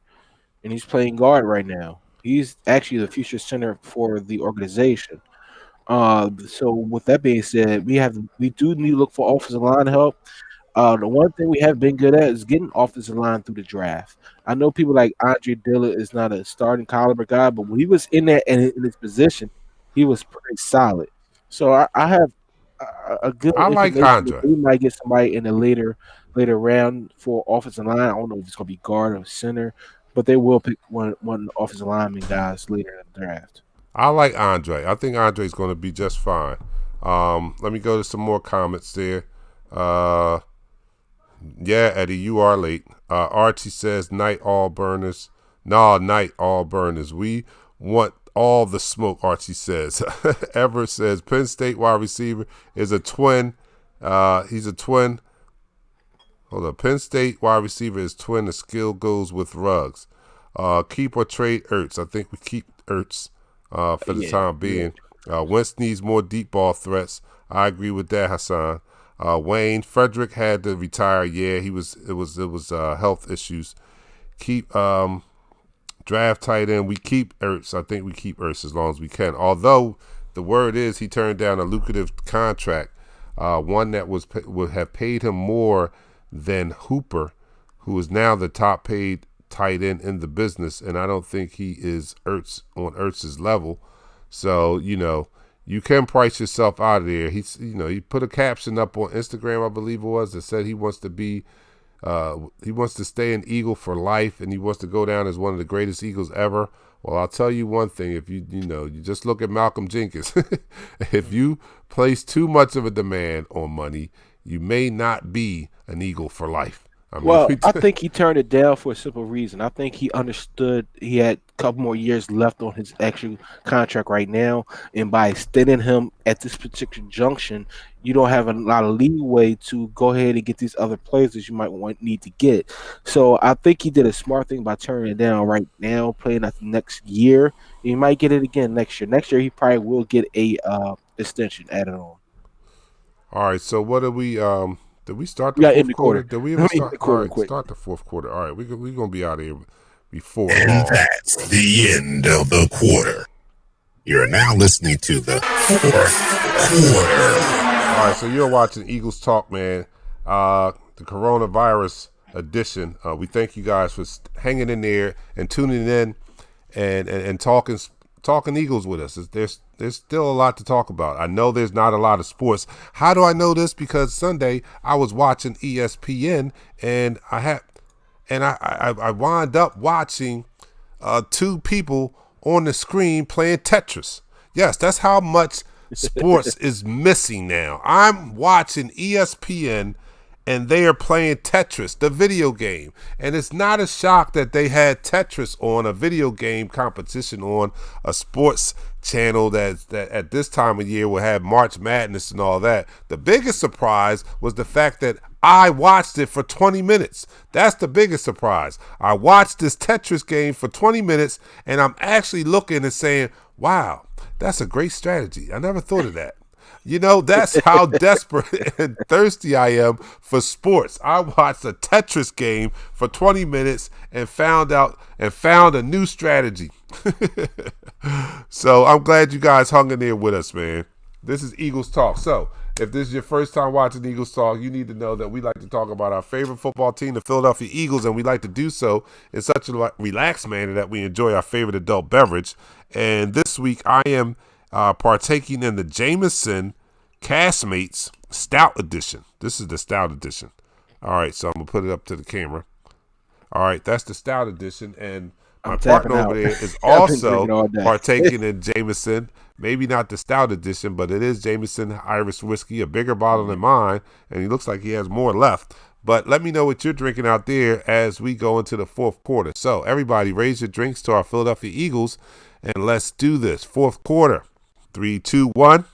and he's playing guard right now. He's actually the future center for the organization. So with that being said, we do need to look for offensive line help. The one thing we have been good at is getting offensive line through the draft. I know people like Andre Dillard is not a starting caliber guy, but when he was in there and in his position, he was pretty solid. So I have a good I like information that Andre. we might get somebody in the later round for offensive line. I don't know if it's going to be guard or center, but they will pick one offensive lineman guys later in the draft. I like Andre. I think Andre's going to be just fine. Let me go to some more comments there. Yeah, Eddie, you are late. Archie says, night all burners. Nah, night all burners. We want all the smoke, Archie says. Ever says, Penn State wide receiver is a twin. He's a twin. Hold up. Penn State wide receiver is twin. The skill goes with Ruggs. Keep or trade Ertz. I think we keep Ertz for the time being. Wentz needs more deep ball threats. I agree with that, Hassan. Wayne Frederick had to retire. Yeah, it was health issues. Keep draft tight end. We keep Ertz. I think we keep Ertz as long as we can. Although the word is he turned down a lucrative contract, one that would have paid him more than Hooper, who is now the top paid tight end in the business, and I don't think he is on Ertz's level. So you can price yourself out of there. He put a caption up on Instagram, I believe it was, that said he wants to stay an Eagle for life, and he wants to go down as one of the greatest Eagles ever. Well, I'll tell you one thing: if you just look at Malcolm Jenkins, if you place too much of a demand on money, you may not be an Eagle for life. I think he turned it down for a simple reason. I think he understood he had a couple more years left on his actual contract right now, and by extending him at this particular junction, you don't have a lot of leeway to go ahead and get these other players that you might need to get. So I think he did a smart thing by turning it down right now, playing at the next year. He might get it again next year. Next year, he probably will get a extension added on. All right. So what do we? Did we start the Yeah, fourth quarter? Did we ever start? All right, quick. start the fourth quarter. All right, we're gonna be out of here before And long. that's the end of the quarter. You're now listening to the fourth quarter. All right, so you're watching Eagles Talk, man. The coronavirus edition. We thank you guys for hanging in there and tuning in and talking Eagles with us. There's still a lot to talk about. I know there's not a lot of sports. How do I know this? Because Sunday I was watching ESPN and I wound up watching two people on the screen playing Tetris. Yes, that's how much sports is missing now. I'm watching ESPN and they are playing Tetris, the video game. And it's not a shock that they had Tetris on, a video game competition on a sports channel that at this time of year will have March Madness and all that. The biggest surprise was the fact that I watched it for 20 minutes. That's the biggest surprise. I watched this Tetris game for 20 minutes, and I'm actually looking and saying, wow, that's a great strategy. I never thought of that. That's how desperate and thirsty I am for sports. I watched a Tetris game for 20 minutes and found a new strategy. So I'm glad you guys hung in there with us, man. This is Eagles Talk. So if this is your first time watching Eagles Talk, you need to know that we like to talk about our favorite football team, the Philadelphia Eagles, and we like to do so in such a relaxed manner that we enjoy our favorite adult beverage. And this week I am partaking in the Jameson Castmates Stout Edition. This is the Stout Edition. All right, so I'm going to put it up to the camera. All right, that's the stout edition, and my I'm tapping partner over out. there is I've been drinking also all day. partaking in Jameson. Maybe not the stout edition, but it is Jameson Irish whiskey, a bigger bottle than mine, and he looks like he has more left. But let me know what you're drinking out there as we go into the fourth quarter. So everybody, raise your drinks to our Philadelphia Eagles, and let's do this. Fourth quarter. 3, 2, 1.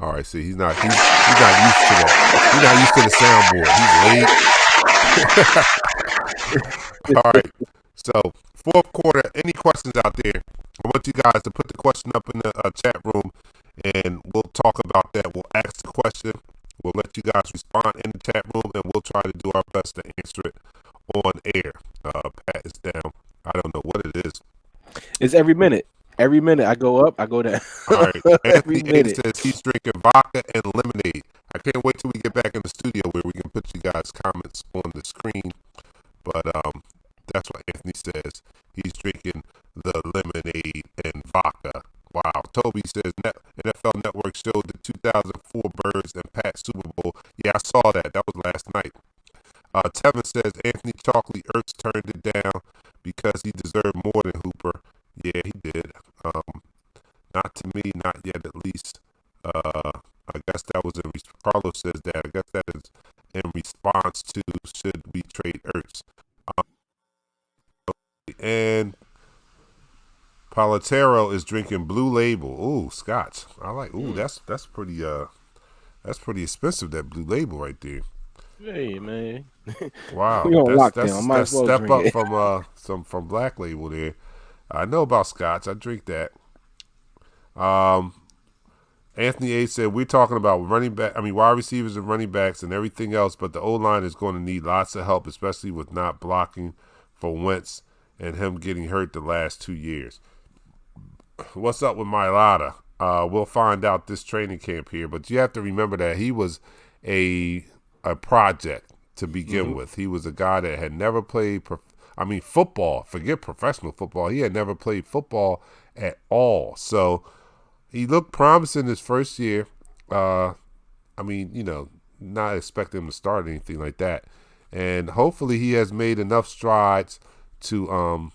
All right, see, he's not used to that. He's not used to the soundboard. He's late. All right. So, fourth quarter, any questions out there? I want you guys to put the question up in the chat room, and we'll talk about that. We'll ask the question. We'll let you guys respond in the chat room, and we'll try to do our best to answer it on air. Pat is down. I don't know what it is. It's every minute. Every minute I go up, I go down. All right. Every Anthony minute. says he's drinking vodka and lemonade. I can't wait till we get back in the studio where we can put you guys' comments on the screen. But that's what Anthony says. He's drinking the lemonade and vodka. Wow. Toby says NFL Network showed the 2004 Birds and Pat Super Bowl. Yeah, I saw that. That was last night. Tevin says Anthony Chalkley Ertz turned it down because he deserved more than Hooper. Yeah, he did. Not to me, not yet at least. I guess that was Carlos says that. I guess that is in response to should we trade Ertz. And Palatero is drinking Blue Label. Ooh, Scotch. I like. Ooh, that's pretty expensive. That Blue Label right there. Hey man. Wow, We on that's lockdown. Might as well step drink up it. from Black Label there. I know about Scotch. I drink that. Anthony A said we're talking about wide receivers and running backs and everything else, but the O-line is going to need lots of help, especially with not blocking for Wentz and him getting hurt the last 2 years. What's up with Mailata? We'll find out this training camp here, but you have to remember that he was a project to begin with. He was a guy that had never played football. Forget professional football. He had never played football at all. So he looked promising his first year. Not expecting him to start anything like that. And hopefully he has made enough strides to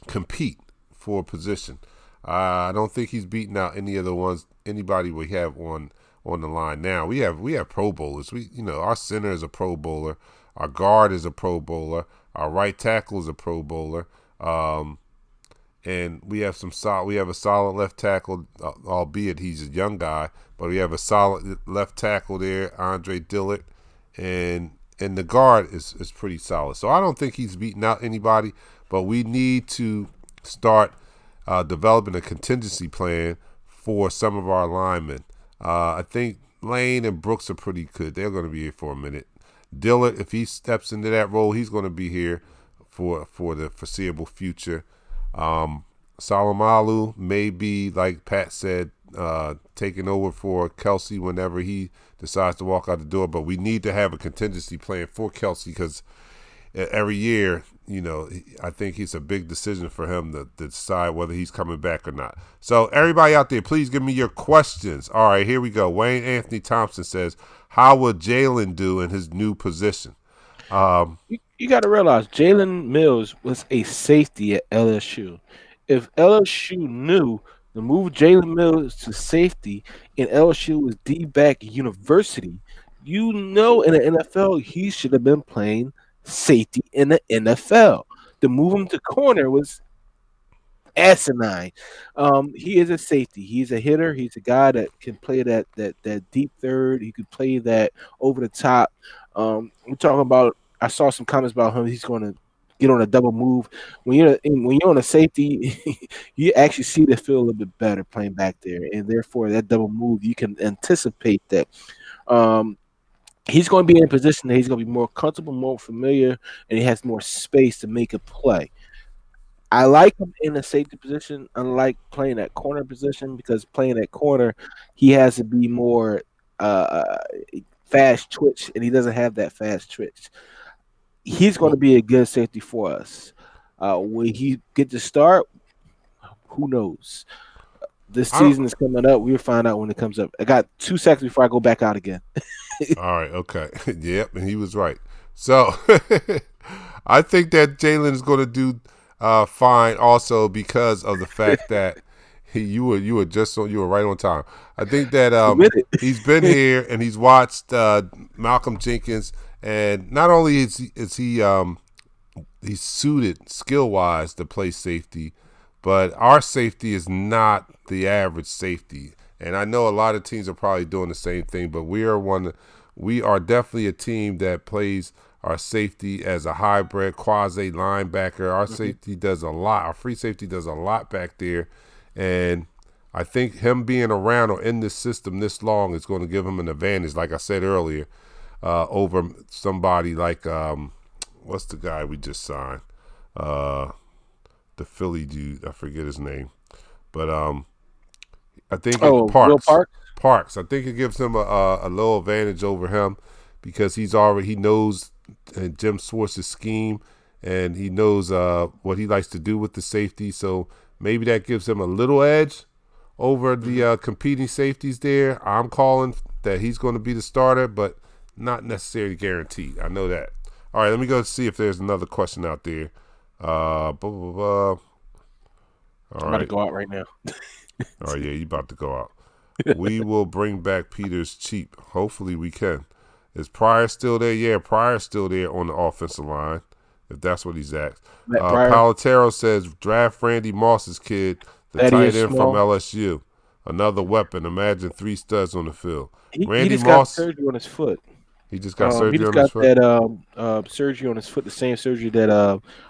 compete for a position. I don't think he's beaten out anybody we have on the line now. We have Pro Bowlers. Our center is a Pro Bowler. Our guard is a Pro Bowler. Our right tackle is a Pro Bowler. And we have a solid left tackle, albeit he's a young guy, but we have a solid left tackle there, Andre Dillard, and the guard is pretty solid. So I don't think he's beaten out anybody, but we need to start developing a contingency plan for some of our linemen. I think Lane and Brooks are pretty good. They're going to be here for a minute. Dillard, if he steps into that role, he's going to be here for the foreseeable future. Salomalu may be, like Pat said, taking over for Kelsey whenever he decides to walk out the door. But we need to have a contingency plan for Kelsey because every year, I think it's a big decision for him to decide whether he's coming back or not. So everybody out there, please give me your questions. All right, here we go. Wayne Anthony Thompson says, how will Jalen do in his new position? You got to realize Jalen Mills was a safety at LSU. If LSU knew to move Jalen Mills to safety and LSU was D-back university, in the NFL, he should have been playing safety in the NFL. To move him to corner was asinine. He is a safety. He's a hitter. He's a guy that can play that deep third. He could play that over the top. We're talking about. I saw some comments about him. He's going to get on a double move. When you're on a safety, you actually see the field a little bit better playing back there, and therefore that double move you can anticipate that. He's going to be in a position that he's going to be more comfortable, more familiar, and he has more space to make a play. I like him in a safety position, unlike playing that corner position, because playing that corner, he has to be more fast twitch, and he doesn't have that fast twitch. He's going to be a good safety for us. Will he get to start? Who knows? This season is coming up. We'll find out when it comes up. I got 2 seconds before I go back out again. All right, okay. Yep, and he was right. So I think that Jalen is going to do fine also because of the fact that you were right on time. I think that he's been here and he's watched Malcolm Jenkins, and not only is he he's suited skill-wise to play safety, but our safety is not the average safety. And I know a lot of teams are probably doing the same thing, but we are definitely a team that plays our safety as a hybrid quasi linebacker. Our safety does a lot. Our free safety does a lot back there. And I think him being around or in this system this long is going to give him an advantage, like I said earlier, over somebody like what's the guy we just signed? The Philly dude, I forget his name, but I think Parks. I think it gives him a little advantage over him because he knows Jim Schwartz's scheme and he knows what he likes to do with the safety. So maybe that gives him a little edge over the competing safeties there. I'm calling that he's going to be the starter, but not necessarily guaranteed. I know that. All right, let me go see if there's another question out there. All I'm about to go out right now. Oh, yeah, you about to go out. We will bring back Peters cheap. Hopefully we can. Is Pryor still there? Yeah, Pryor's still there on the offensive line, if that's what he's asked. Palatero says, draft Randy Moss's kid, the tight end from LSU. Another weapon. Imagine 3 studs on the field. Randy just got surgery on his foot. He just got surgery on his foot? He just got that surgery on his foot, the same surgery that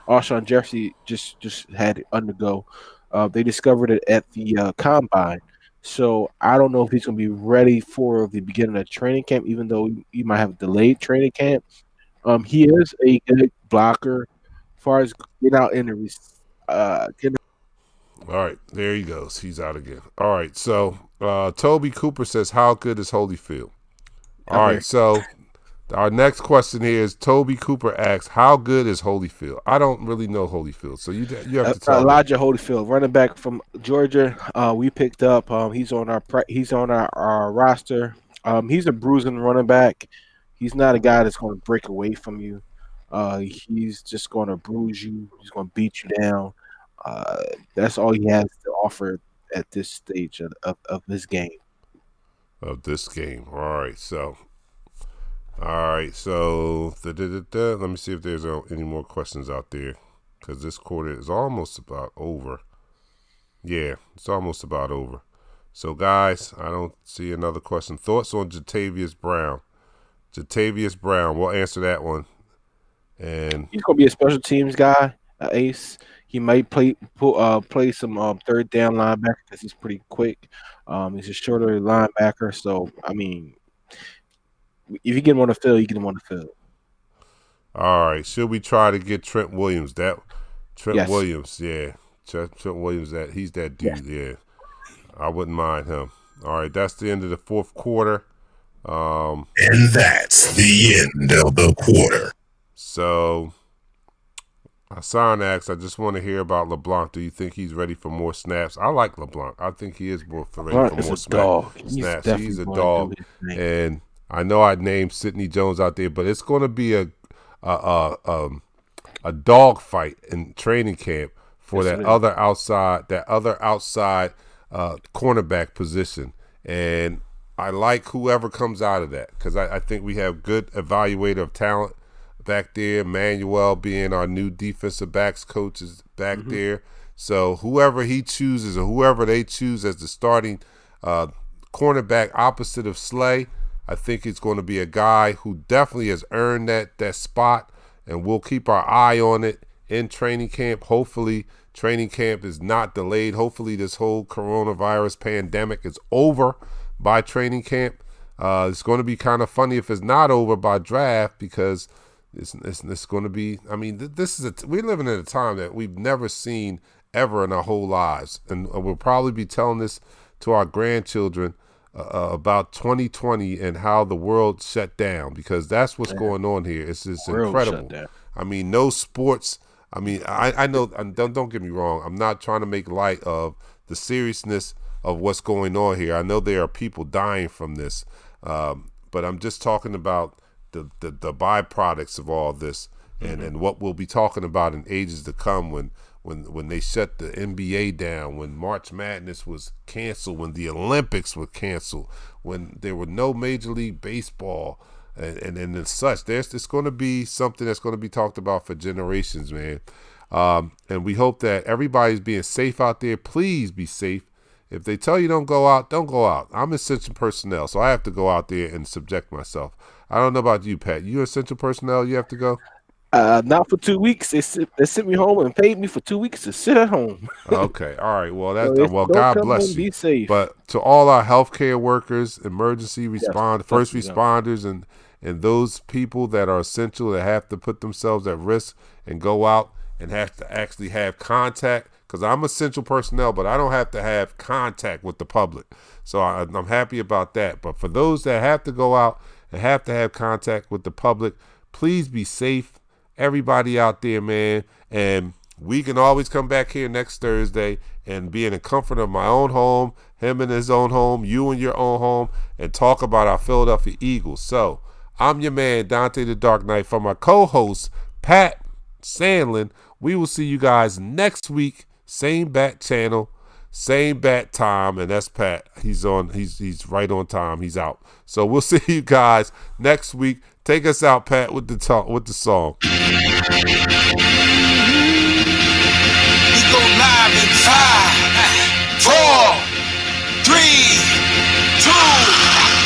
Alshon Jeffrey just had to undergo. They discovered it at the combine. So I don't know if he's going to be ready for the beginning of training camp, even though he might have delayed training camp. He is a good blocker as far as getting out in the all right, there he goes. He's out again. All right, so Toby Cooper says, how good is Holyfield? All right, so our next question here is Toby Cooper asks, how good is Holyfield? I don't really know Holyfield, so you have to tell me. Elijah Holyfield, running back from Georgia. We picked up. He's on our roster. He's a bruising running back. He's not a guy that's going to break away from you. He's just going to bruise you. He's going to beat you down. That's all he has to offer at this stage of his game. Of this game. All right, so let me see if there's any more questions out there, because this quarter is almost about over. Yeah, it's almost about over. So, guys, I don't see another question. Thoughts on Jatavius Brown? Jatavius Brown, we'll answer that one. And he's going to be a special teams guy, ace. He might play some third down linebacker because he's pretty quick. He's a shorter linebacker, so I mean, if you get him on the field, you get him on the field. All right. Should we try to get Trent Williams? Yes. Williams, yeah. Trent Williams, he's that dude, yeah. I wouldn't mind him. All right, that's the end of the fourth quarter. And that's the end of the quarter. So, Hassan asks, I just want to hear about LeBlanc. Do you think he's ready for more snaps? I like LeBlanc. I think he is ready for more snaps. He's a dog. And I know I named Sidney Jones out there, but it's going to be a dog fight in training camp for that other outside cornerback position. And I like whoever comes out of that, because I think we have good evaluator of talent back there. Manuel being our new defensive backs coach is back there. So whoever he chooses or whoever they choose as the starting cornerback opposite of Slay, I think it's going to be a guy who definitely has earned that spot, and we'll keep our eye on it in training camp. Hopefully training camp is not delayed. Hopefully this whole coronavirus pandemic is over by training camp. It's going to be kind of funny if it's not over by draft, because it's going to be, I mean, we're living in a time that we've never seen ever in our whole lives. And we'll probably be telling this to our grandchildren about 2020 and how the world shut down, because that's what's going on here. It's incredible. I mean, no sports. I mean, I know, don't get me wrong. I'm not trying to make light of the seriousness of what's going on here. I know there are people dying from this, but I'm just talking about the byproducts of all this, and what we'll be talking about in ages to come when they shut the NBA down, when March Madness was canceled, when the Olympics were canceled, when there were no Major League Baseball, and such. It's going to be something that's going to be talked about for generations, man. And we hope that everybody's being safe out there. Please be safe. If they tell you don't go out, don't go out. I'm essential personnel, so I have to go out there and subject myself. I don't know about you, Pat. You essential personnel, you have to go? Not for 2 weeks. They sent me home and paid me for 2 weeks to sit at home. Okay, all right. Well, So God bless you. Be safe. But to all our healthcare workers, emergency first responders, and those people that are essential, that have to put themselves at risk and go out and have to actually have contact, because I'm essential personnel, but I don't have to have contact with the public. So I'm happy about that. But for those that have to go out and have to have contact with the public, please be safe. Everybody out there, man. And we can always come back here next Thursday and be in the comfort of my own home, him in his own home, you in your own home, and talk about our Philadelphia Eagles. So I'm your man, Dante the Dark Knight. For my co-host, Pat Sandlin, we will see you guys next week. Same bat channel, same bat time, and that's Pat. He's right on time. He's out. So we'll see you guys next week. Take us out, Pat, with the song. We go live in 5, 4, 3, 2.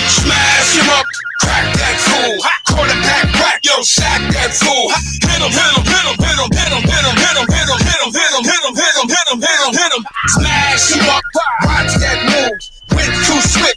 Smash him up, crack that fool. Quarterback crack, yo, sack that fool. Hit him, hit him, hit him, hit him, hit him, hit him, hit him, hit him, hit him, hit him, hit him, hit him, hit him, hit him, hit him. Smash him up, watch that move. Went too swift.